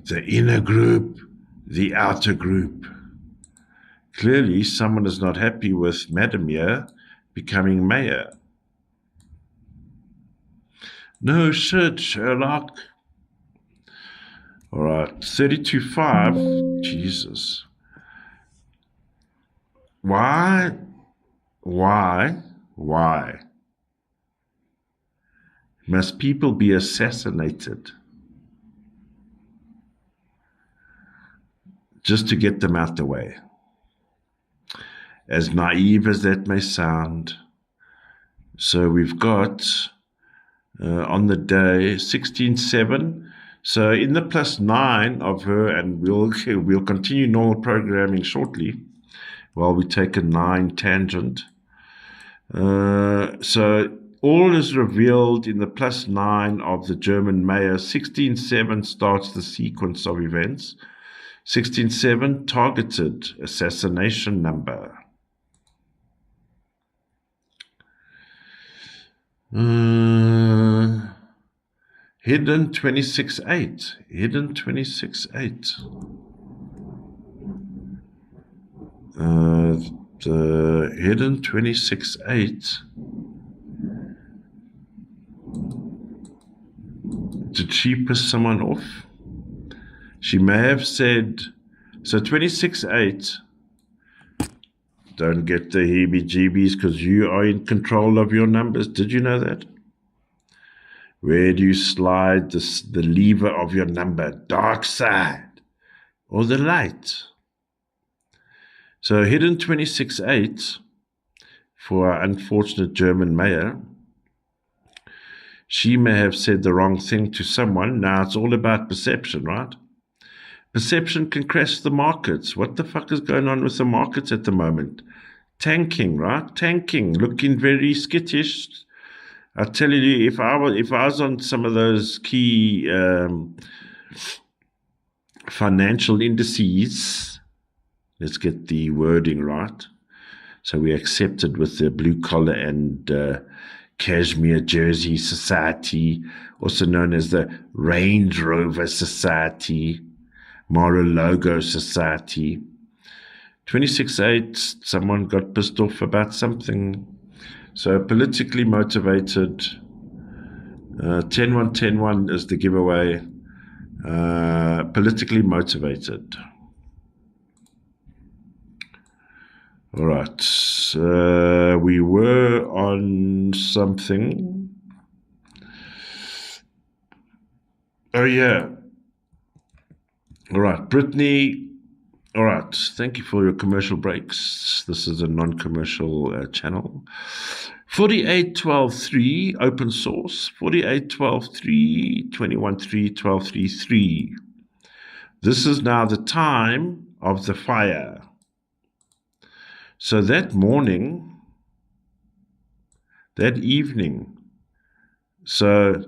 The inner group, the outer group. Clearly, someone is not happy with Madam here becoming mayor. No shit, Sherlock. All right, 32-5. Jesus. Why must people be assassinated just to get them out the way? As naive as that may sound. So we've got on the day, 16-7. So in the +9 of her, and we'll continue normal programming shortly while we take a 9 tangent. So all is revealed in the +9 of the German mayor. 16-7 starts the sequence of events. 16-7, targeted assassination number. Hidden 26-8. Hidden 26-8. The hidden 26-8. Did she piss someone off? She may have said, so 26-8. Don't get the heebie-jeebies because you are in control of your numbers. Did you know that? Where do you slide the lever of your number? Dark side or the light? So hidden 26-8 for our unfortunate German mayor. She may have said the wrong thing to someone. Now it's all about perception, right? Perception can crash the markets. What the fuck is going on with the markets at the moment? Tanking, right? Tanking, looking very skittish. I tell you, if I was on some of those key financial indices, let's get the wording right. So we accepted with the blue collar and Cashmere Jersey Society, also known as the Range Rover Society, Mar-a-Lago Society. 26-8, someone got pissed off about something. So politically motivated. 10-1-10-1 is the giveaway. Politically motivated. All right. We were on something. Oh, yeah. All right. Brittany. All right. Thank you for your commercial breaks. This is a non-commercial channel. 48.12.3 open source. 48.12.3 21.3 12.3.3. This is now the time of the fire. So that morning, that evening, so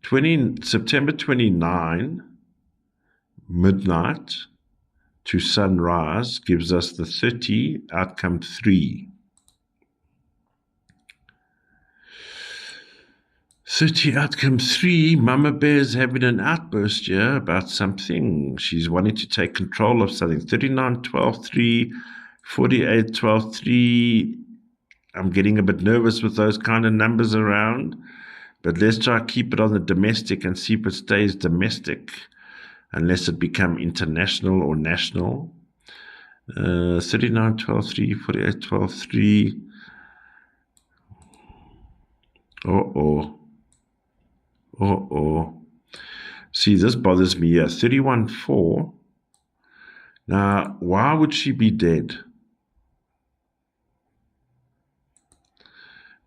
September 29, midnight to sunrise gives us the 30, outcome 3. 30, outcome 3, Mama Bear's having an outburst here about something. She's wanting to take control of something. 39.12.3, 48.12.3. I'm getting a bit nervous with those kind of numbers around, but let's try to keep it on the domestic and see if it stays domestic, unless it become international or national. 39.12.3, 48.12.3. See, this bothers me here. 31.4. Now, why would she be dead?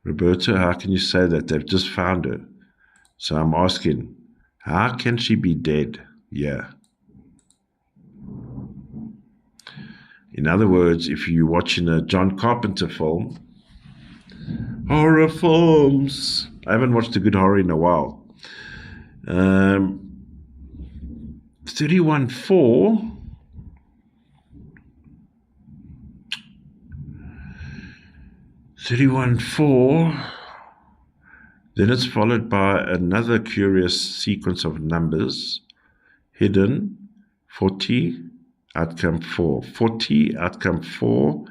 Roberto, how can you say that? They've just found her. So I'm asking, how can she be dead? Yeah. In other words, if you're watching a John Carpenter film, horror films. I haven't watched a good horror in a while. 31.4. 31.4. Then it's followed by another curious sequence of numbers. Hidden, 40, outcome 4. 40, outcome 4,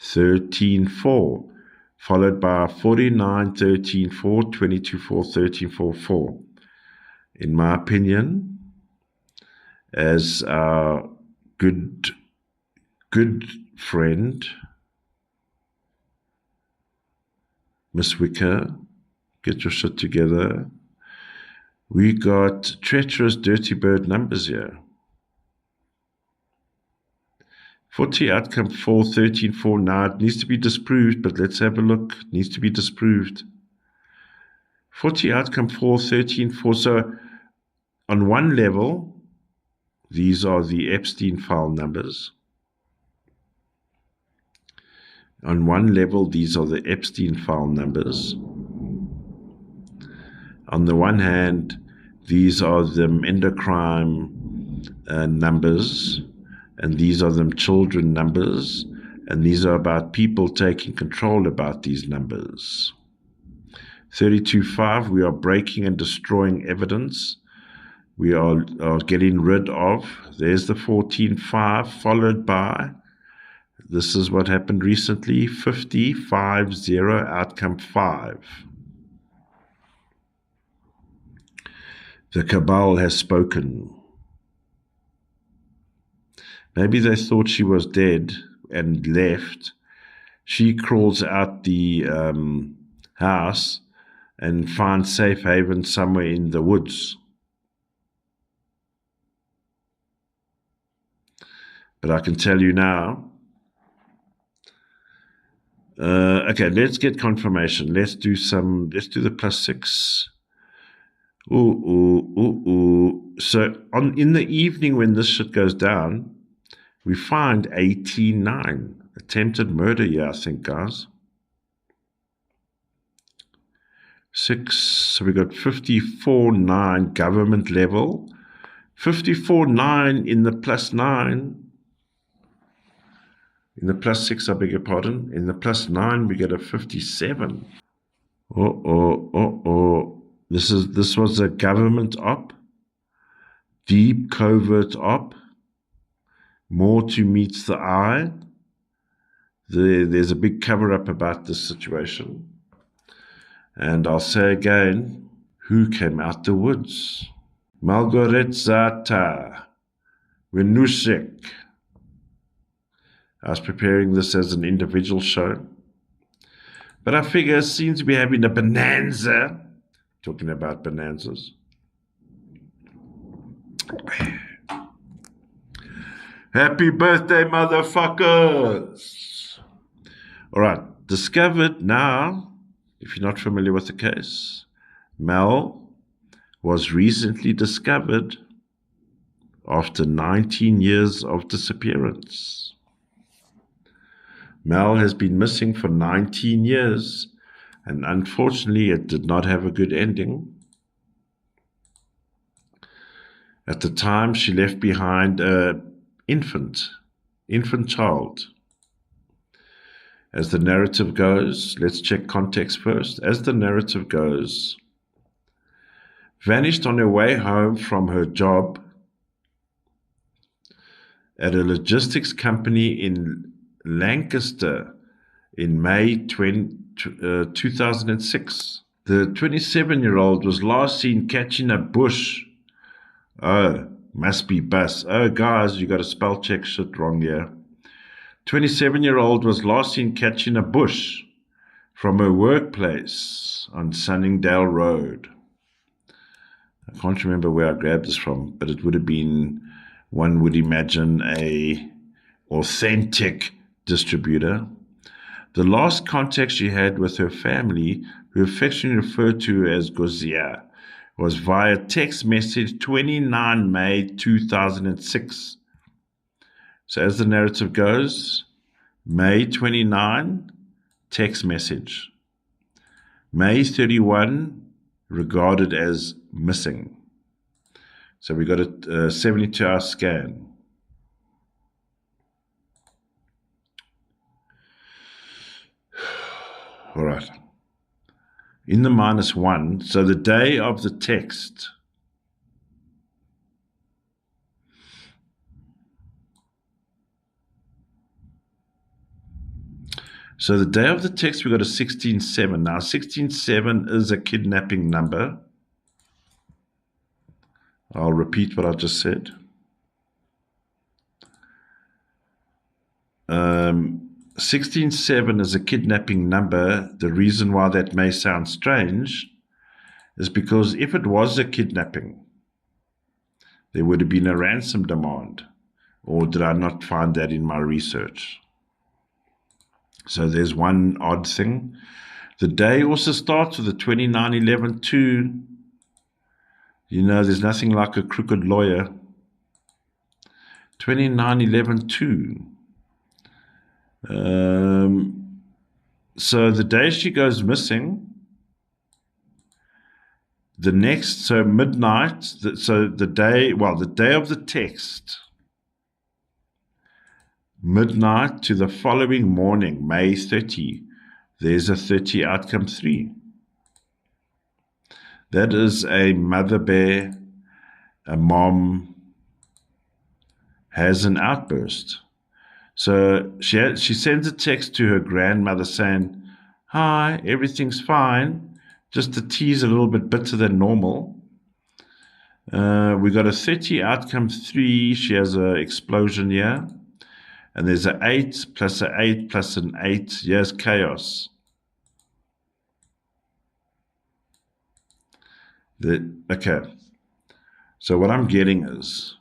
13.4. Followed by 49, 13.4, 22.4, 13.4, 4. In my opinion, as our good friend, Miss Wicker, get your shit together. We got treacherous dirty bird numbers here. 40, outcome 4, 13.4. Now it needs to be disproved, but let's have a look. It needs to be disproved. 40 outcome 4, 13, 4. So on one level, these are the Epstein file numbers. On one level, these are the Epstein file numbers. On the one hand, these are the endocrine numbers, and these are the children numbers, and these are about people taking control about these numbers. 32.5, we are breaking and destroying evidence. We are getting rid of. There's the 14.5, followed by, this is what happened recently, 50.5.0, outcome 5. The cabal has spoken. Maybe they thought she was dead and left. She crawls out the house and finds safe haven somewhere in the woods. But I can tell you now. Okay, let's get confirmation. Let's do the +6. So in the evening when this shit goes down, we find 18.9. Attempted murder here, I think, guys. 6. So we got 54.9 government level. 54.9 in the +9. In the +6, I beg your pardon. In the +9, we get a 57. This was a government op. Deep covert op. More to meets the eye. There's a big cover-up about this situation. And I'll say again, who came out the woods? Malgorezata Winusek. I was preparing this as an individual show. But I figure it seems to be having a bonanza. Talking about bonanzas. Happy birthday, motherfuckers! All right, discovered now, if you're not familiar with the case, Mel was recently discovered after 19 years of disappearance. Mel has been missing for 19 years, and unfortunately, it did not have a good ending. At the time, she left behind an infant child. As the narrative goes, let's check context first. As the narrative goes, vanished on her way home from her job at a logistics company in Lancaster in May 2006. The 27-year-old was last seen catching a bush. Oh, must be bus. Oh, guys, you got to spell check shit wrong here. 27-year-old was last seen catching a bush from her workplace on Sunningdale Road. I can't remember where I grabbed this from, but it would have been, one would imagine, a authentic distributor. The last contact she had with her family, who affectionately referred to as Gozia, was via text message 29 May 2006. So as the narrative goes, May 29, text message. May 31, regarded as missing. So we got a 72-hour scan. All right. In the -1, so the day of the text. So the day of the text, we got a 16.7. Now, 16.7 is a kidnapping number. I'll repeat what I just said. 16.7 is a kidnapping number. The reason why that may sound strange is because if it was a kidnapping, there would have been a ransom demand. Or did I not find that in my research? So there's one odd thing. The day also starts with the 2911-2. You know, there's nothing like a crooked lawyer. 2911-2. So the day she goes missing, the next, so midnight, so the day of the text, midnight to the following morning, May 30, there's a 30 outcome 3. That is a mother bear, a mom, has an outburst. So she sends a text to her grandmother saying, "Hi, everything's fine. Just the tea's a little bit bitter than normal." We got a 30 outcome 3. She has an explosion here. And there's an 8 plus an 8 plus an 8. Here's chaos. Okay. So what I'm getting is,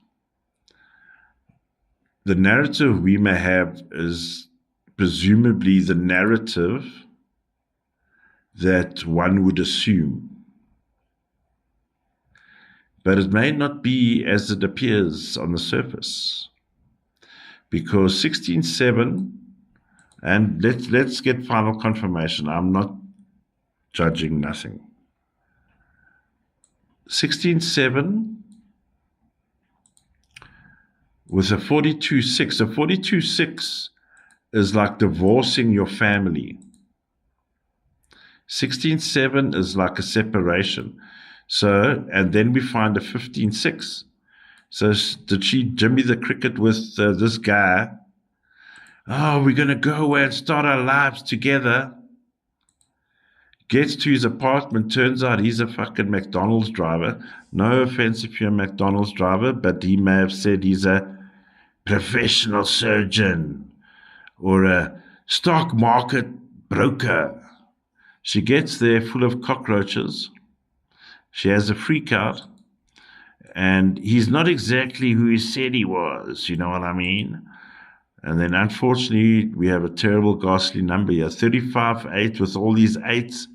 the narrative we may have is presumably the narrative that one would assume. But it may not be as it appears on the surface. Because 16-7, and let's get final confirmation. I'm not judging nothing. 16-7 with a 42-6. A 42-6 is like divorcing your family. 16-7 is like a separation. So, and then we find a 15-6. So did she jimmy the cricket with this guy? Oh, we're going to go away and start our lives together. Gets to his apartment, turns out he's a fucking McDonald's driver. No offense if you're a McDonald's driver, but he may have said he's a professional surgeon or a stock market broker. She gets there full of cockroaches. She has a freak out. And he's not exactly who he said he was, you know what I mean? And then, unfortunately, we have a terrible, ghastly number here. 35-8 with all these eights.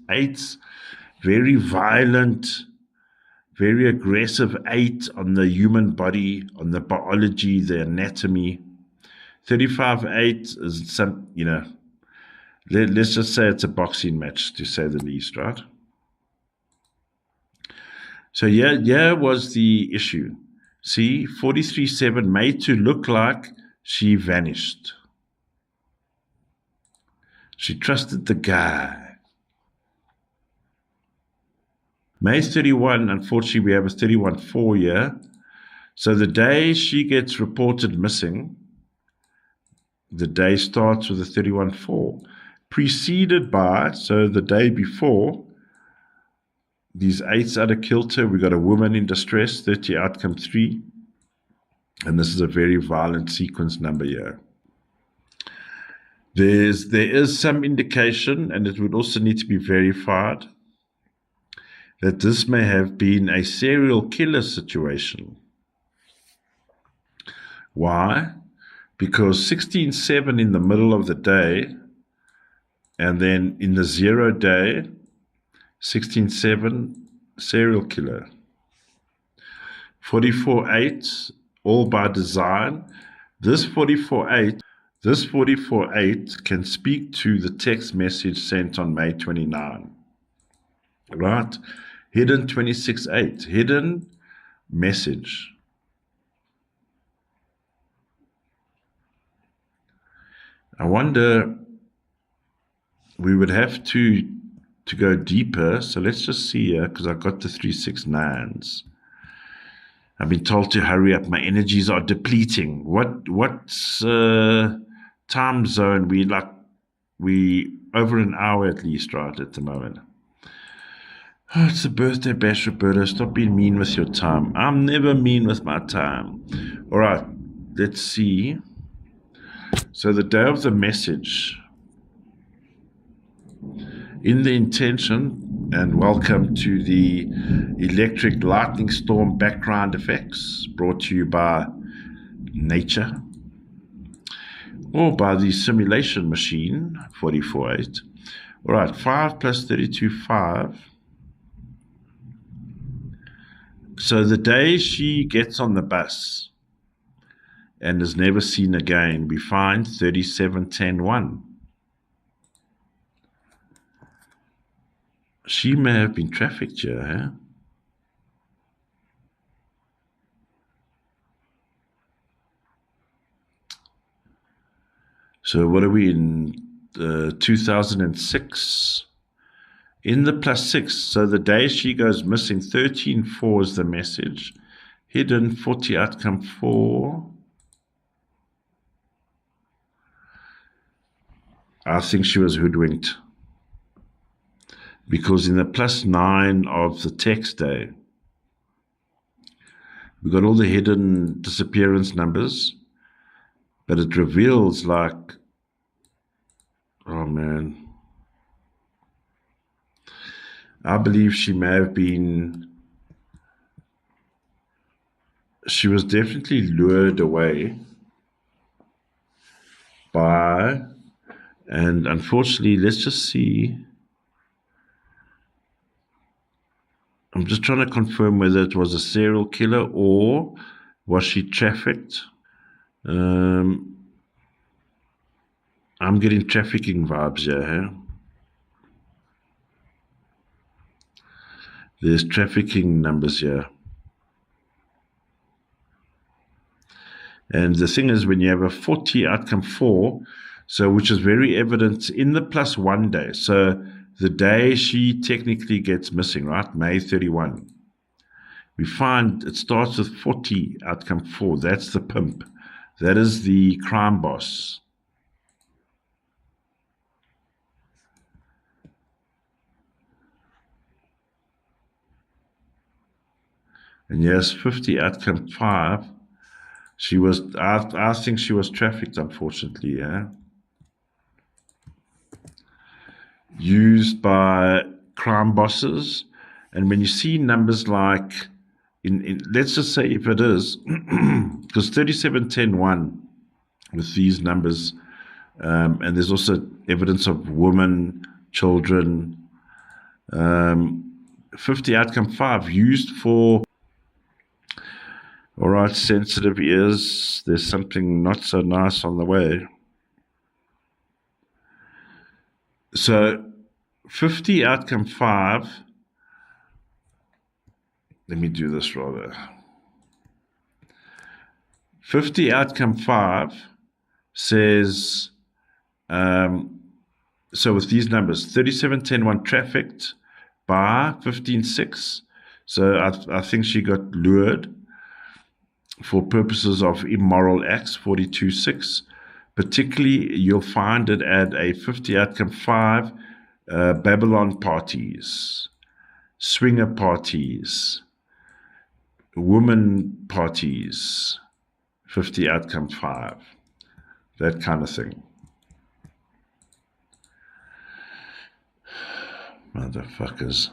Very violent, very aggressive 8 on the human body, on the biology, the anatomy. 35-8 is some, you know, let's just say it's a boxing match, to say the least, right? So yeah was the issue. See, 43-7 made to look like she vanished. She trusted the guy. May 31, unfortunately, we have a 31-4 here. So the day she gets reported missing, the day starts with a 31-4, preceded by, so the day before, these 8s out of kilter. We got a woman in distress, 30 outcome 3. And this is a very violent sequence number here. There is some indication, and it would also need to be verified, that this may have been a serial killer situation. Why? Because 16-7 in the middle of the day, and then in the 0 day, 16-7, serial killer. 44-8, all by design. This 44-8 can speak to the text message sent on May 29. Right? Hidden 26-8, hidden message. I wonder, we would have to go deeper. So let's just see here, because I've got the 369s. I've been told to hurry up. My energies are depleting. What's time zone? We over an hour at least, right, at the moment. Oh, it's a birthday bash, Roberto. Stop being mean with your time. I'm never mean with my time. All right, let's see. So the day of the message. In the intention, and welcome to the electric lightning storm background effects brought to you by nature or by the simulation machine 44-8. All right, 5 plus 32, 5. So the day she gets on the bus and is never seen again, we find 37, 10, 1. She may have been trafficked here, huh? So what are we in 2006? In the +6, so the day she goes missing, 13-4 is the message. Hidden, 40, outcome 4. I think she was hoodwinked. Because in the +9 of the text day, we got all the hidden disappearance numbers, but it reveals like, oh man, I believe she may have been, she was definitely lured away by, and unfortunately, let's just see. I'm just trying to confirm whether it was a serial killer or was she trafficked. I'm getting trafficking vibes here. Huh? There's trafficking numbers here. And the thing is, when you have a 40 outcome 4, so which is very evident in the +1 day. So the day she technically gets missing, right? May 31. We find it starts with 40 outcome 4. That's the pimp. That is the crime boss. And yes, 50 outcome 5. She was, I think she was trafficked, unfortunately, yeah. Used by crime bosses. And when you see numbers like, let's just say if it is, because 37, 10, 1 with these numbers, and there's also evidence of women, children, 50 outcome 5 used for, all right, sensitive ears, there's something not so nice on the way. So 50 outcome 5, let me do this rather. 50 outcome 5 says, so with these numbers, 37, 10, 1 trafficked by 15, 6. So I think she got lured for purposes of immoral acts, 42, 6. Particularly, you'll find it at a 50 outcome 5, Babylon parties, swinger parties, woman parties, 50 outcome 5, that kind of thing. Motherfuckers.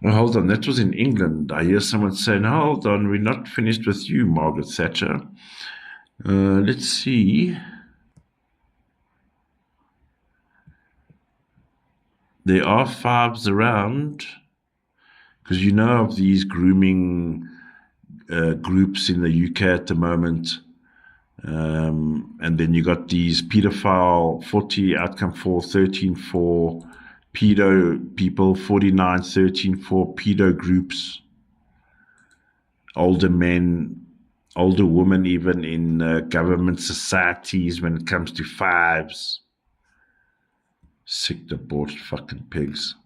Oh, hold on, that was in England. I hear someone saying, hold on, we're not finished with you, Margaret Thatcher. Let's see. There are 5s around, because you know of these grooming groups in the UK at the moment. And then you got these pedophile, 40, outcome 4, 13, 4, pedo people, 49, 13, 4, pedo groups, older men, older women, even in government societies when it comes to 5s. Sick, debauched fucking pigs.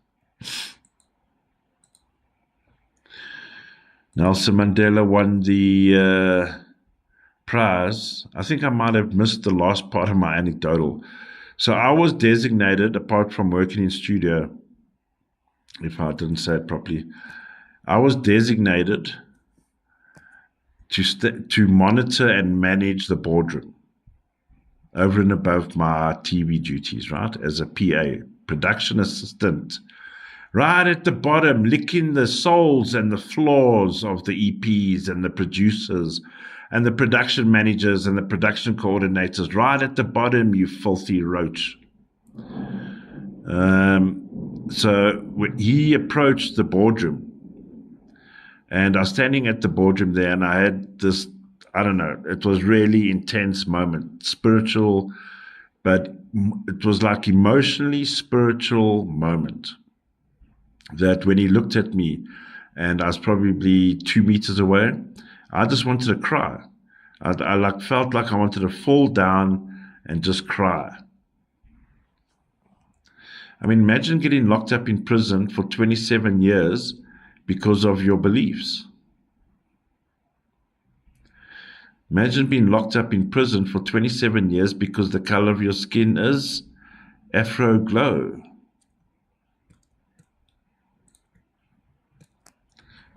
Nelson Mandela won the prize. I think I might have missed the last part of my anecdotal. So I was designated, apart from working in studio, if I didn't say it properly, I was designated to monitor and manage the boardroom over and above my TV duties, right, as a PA, production assistant, right at the bottom, licking the soles and the floors of the EPs and the producers and the production managers and the production coordinators right at the bottom, you filthy roach. So he approached the boardroom, and I was standing at the boardroom there, and I had this, I don't know, it was really intense moment, spiritual, but it was like emotionally spiritual moment, that when he looked at me, and I was probably 2 meters away, I just wanted to cry. I like felt like I wanted to fall down and just cry. I mean, imagine getting locked up in prison for 27 years because of your beliefs. Imagine being locked up in prison for 27 years because the color of your skin is Afro glow.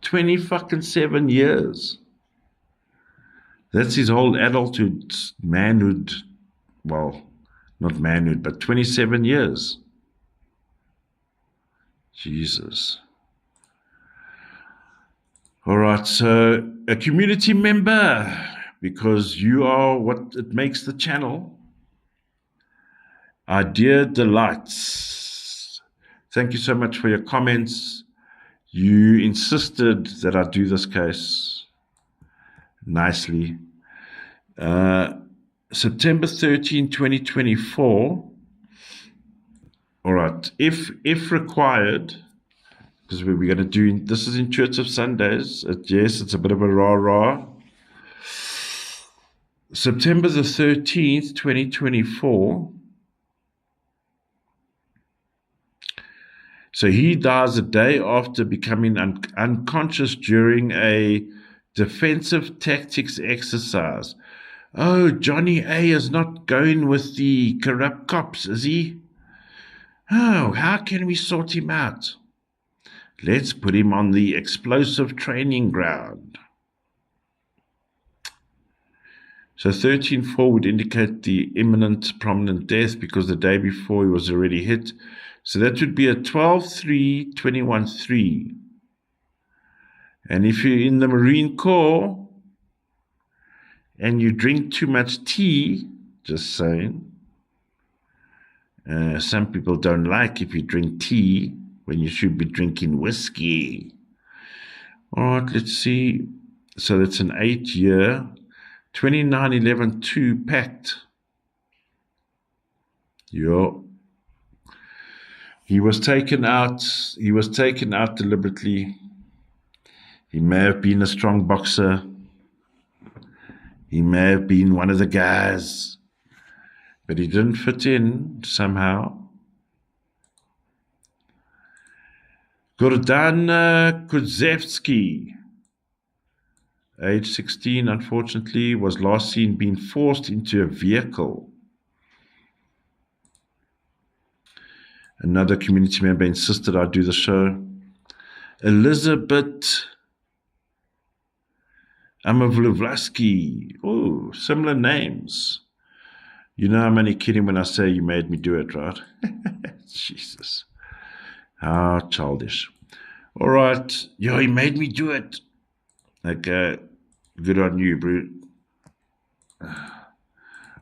27 years. That's his whole adulthood, manhood. Well, not manhood, but 27 years. Jesus. All right, so a community member, because you are what it makes the channel. Our dear delights, thank you so much for your comments. You insisted that I do this case nicely. September 13, 2024. All right, if required, because we're going to do, this is Intuitive Sundays. Yes, it's a bit of a rah-rah. September the 13th, 2024. So he dies a day after becoming unconscious during a defensive tactics exercise. Oh, Johnny A is not going with the corrupt cops, is he? Oh, how can we sort him out? Let's put him on the explosive training ground. So 13.4 would indicate the imminent prominent death because the day before he was already hit. So that would be a 12.3, 21.3. And if you're in the Marine Corps and you drink too much tea, just saying, some people don't like if you drink tea when you should be drinking whiskey. All right, let's see. So that's an 8-year, 29-11-2 pact. Yo. He was taken out deliberately. He may have been a strong boxer. He may have been one of the guys, but he didn't fit in somehow. Gordana Kudzewski, age 16, unfortunately, was last seen being forced into a vehicle. Another community member insisted I do the show. Elizabeth Amavlovsky. Oh, similar names. You know I'm only kidding when I say you made me do it, right? Jesus. How childish. All right. Yo, he made me do it. Okay. Good on you, bro.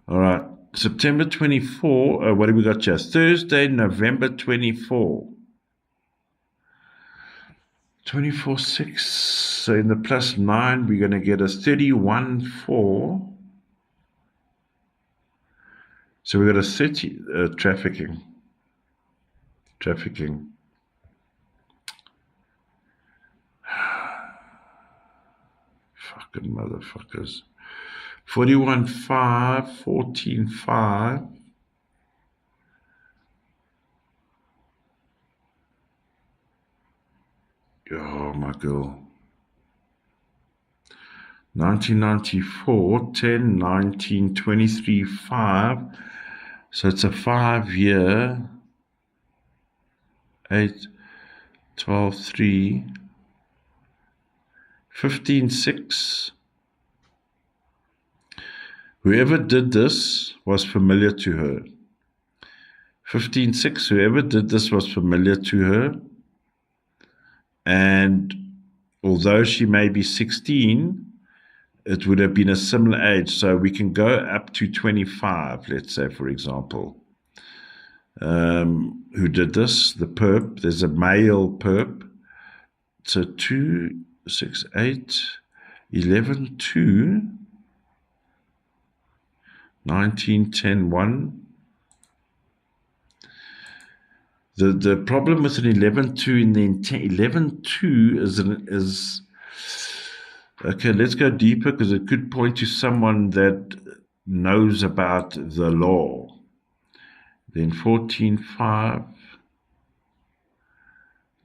All right. September 24. What have we got here? Thursday, November 24. 24.6. So in the +9, we're going to get a 31.4. So we got a 30 trafficking. Fucking motherfuckers. 41.5, 14.5. Oh, my girl. 1994, 10, 19, 23, 5. So it's a 5-year. 8, 12, 3, 15, 6. Whoever did this was familiar to her. 15, 6, whoever did this was familiar to her. And although she may be 16, it would have been a similar age. So we can go up to 25, let's say, for example. Who did this? The perp. There's a male perp. So 2, 6, 8, 11, 2, 19, 10, 1. The problem with an 11-2 in the intent, 11-2 is okay, let's go deeper, because it could point to someone that knows about the law. Then 14-5,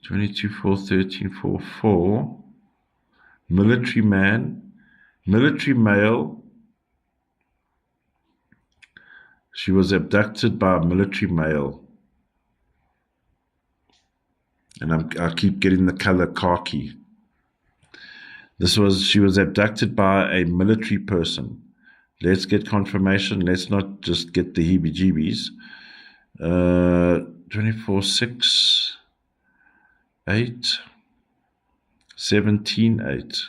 22-4, 13-4, 4, military man, military male. She was abducted by a military male. And I keep getting the color khaki. She was abducted by a military person. Let's get confirmation. Let's not just get the heebie-jeebies. 24, 6, 8, 17, 8.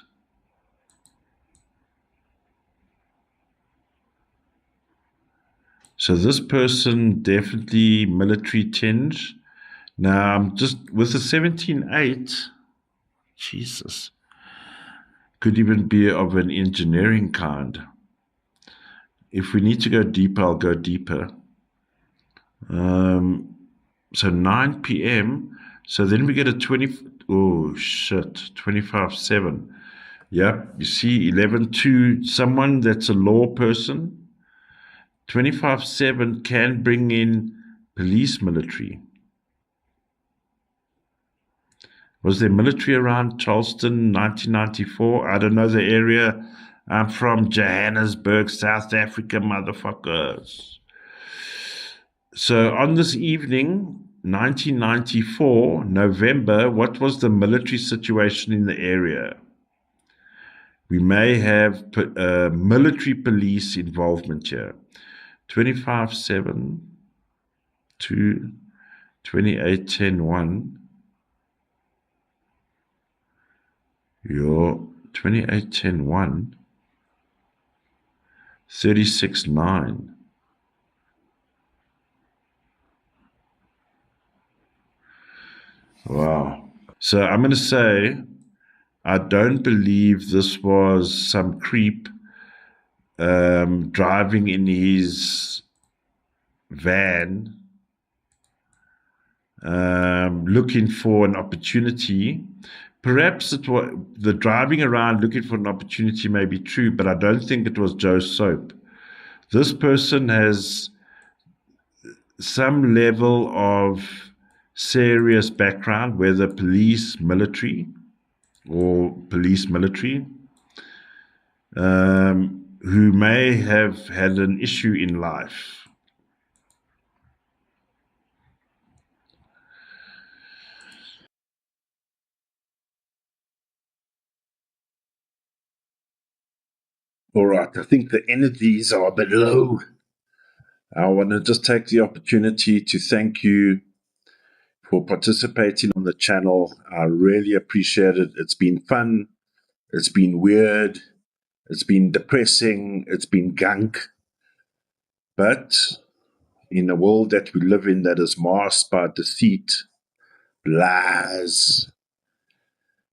So this person definitely military tinge. Now, I'm just with the 17-8, Jesus, could even be of an engineering kind. If we need to go deeper, I'll go deeper. So 9 p.m. So then we get a 25-7. Yep, you see 11-2, someone that's a law person. 25-7 can bring in police military. Was there military around Charleston, 1994? I don't know the area. I'm from Johannesburg, South Africa, motherfuckers. So on this evening, 1994, November, what was the military situation in the area? We may have military police involvement here. 25-7 to 28-10-1. Your 28-10-1, 36-9. Wow. So I'm going to say, I don't believe this was some creep driving in his van, looking for an opportunity. Perhaps it was the driving around looking for an opportunity may be true, but I don't think it was Joe Soap. This person has some level of serious background, whether police, military, or police military, who may have had an issue in life. All right, I think the energies are a bit low. I want to just take the opportunity to thank you for participating on the channel. I really appreciate it. It's been fun. It's been weird. It's been depressing. It's been gunk. But in a world that we live in that is masked by deceit, lies,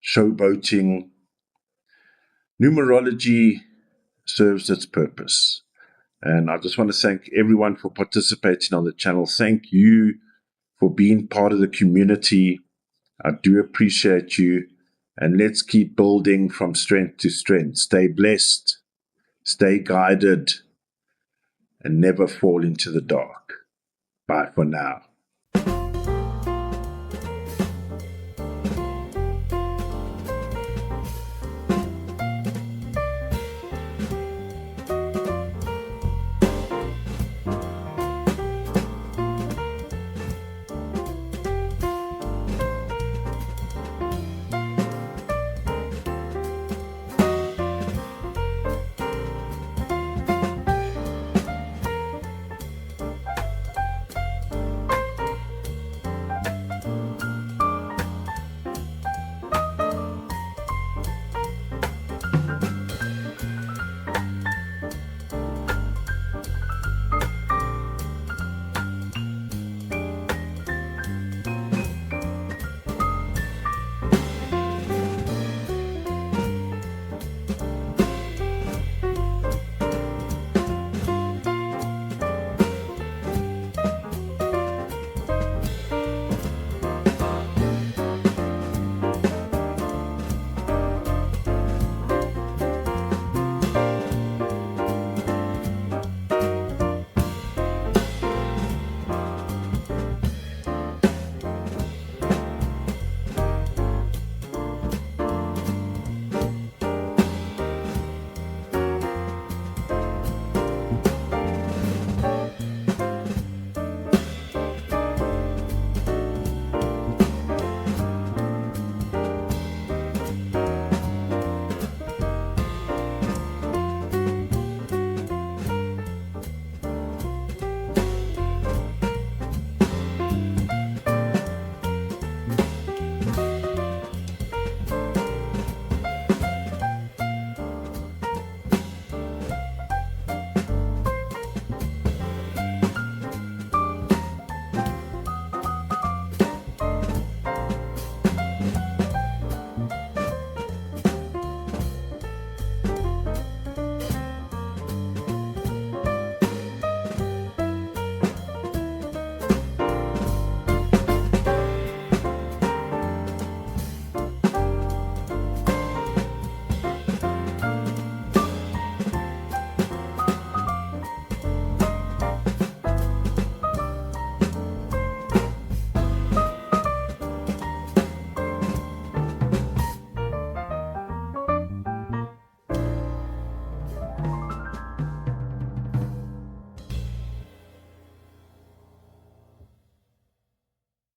showboating, numerology serves its purpose. And I just want to thank everyone for participating on the channel. Thank you for being part of the community. I do appreciate you. And let's keep building from strength to strength. Stay blessed, stay guided, and never fall into the dark. Bye for now.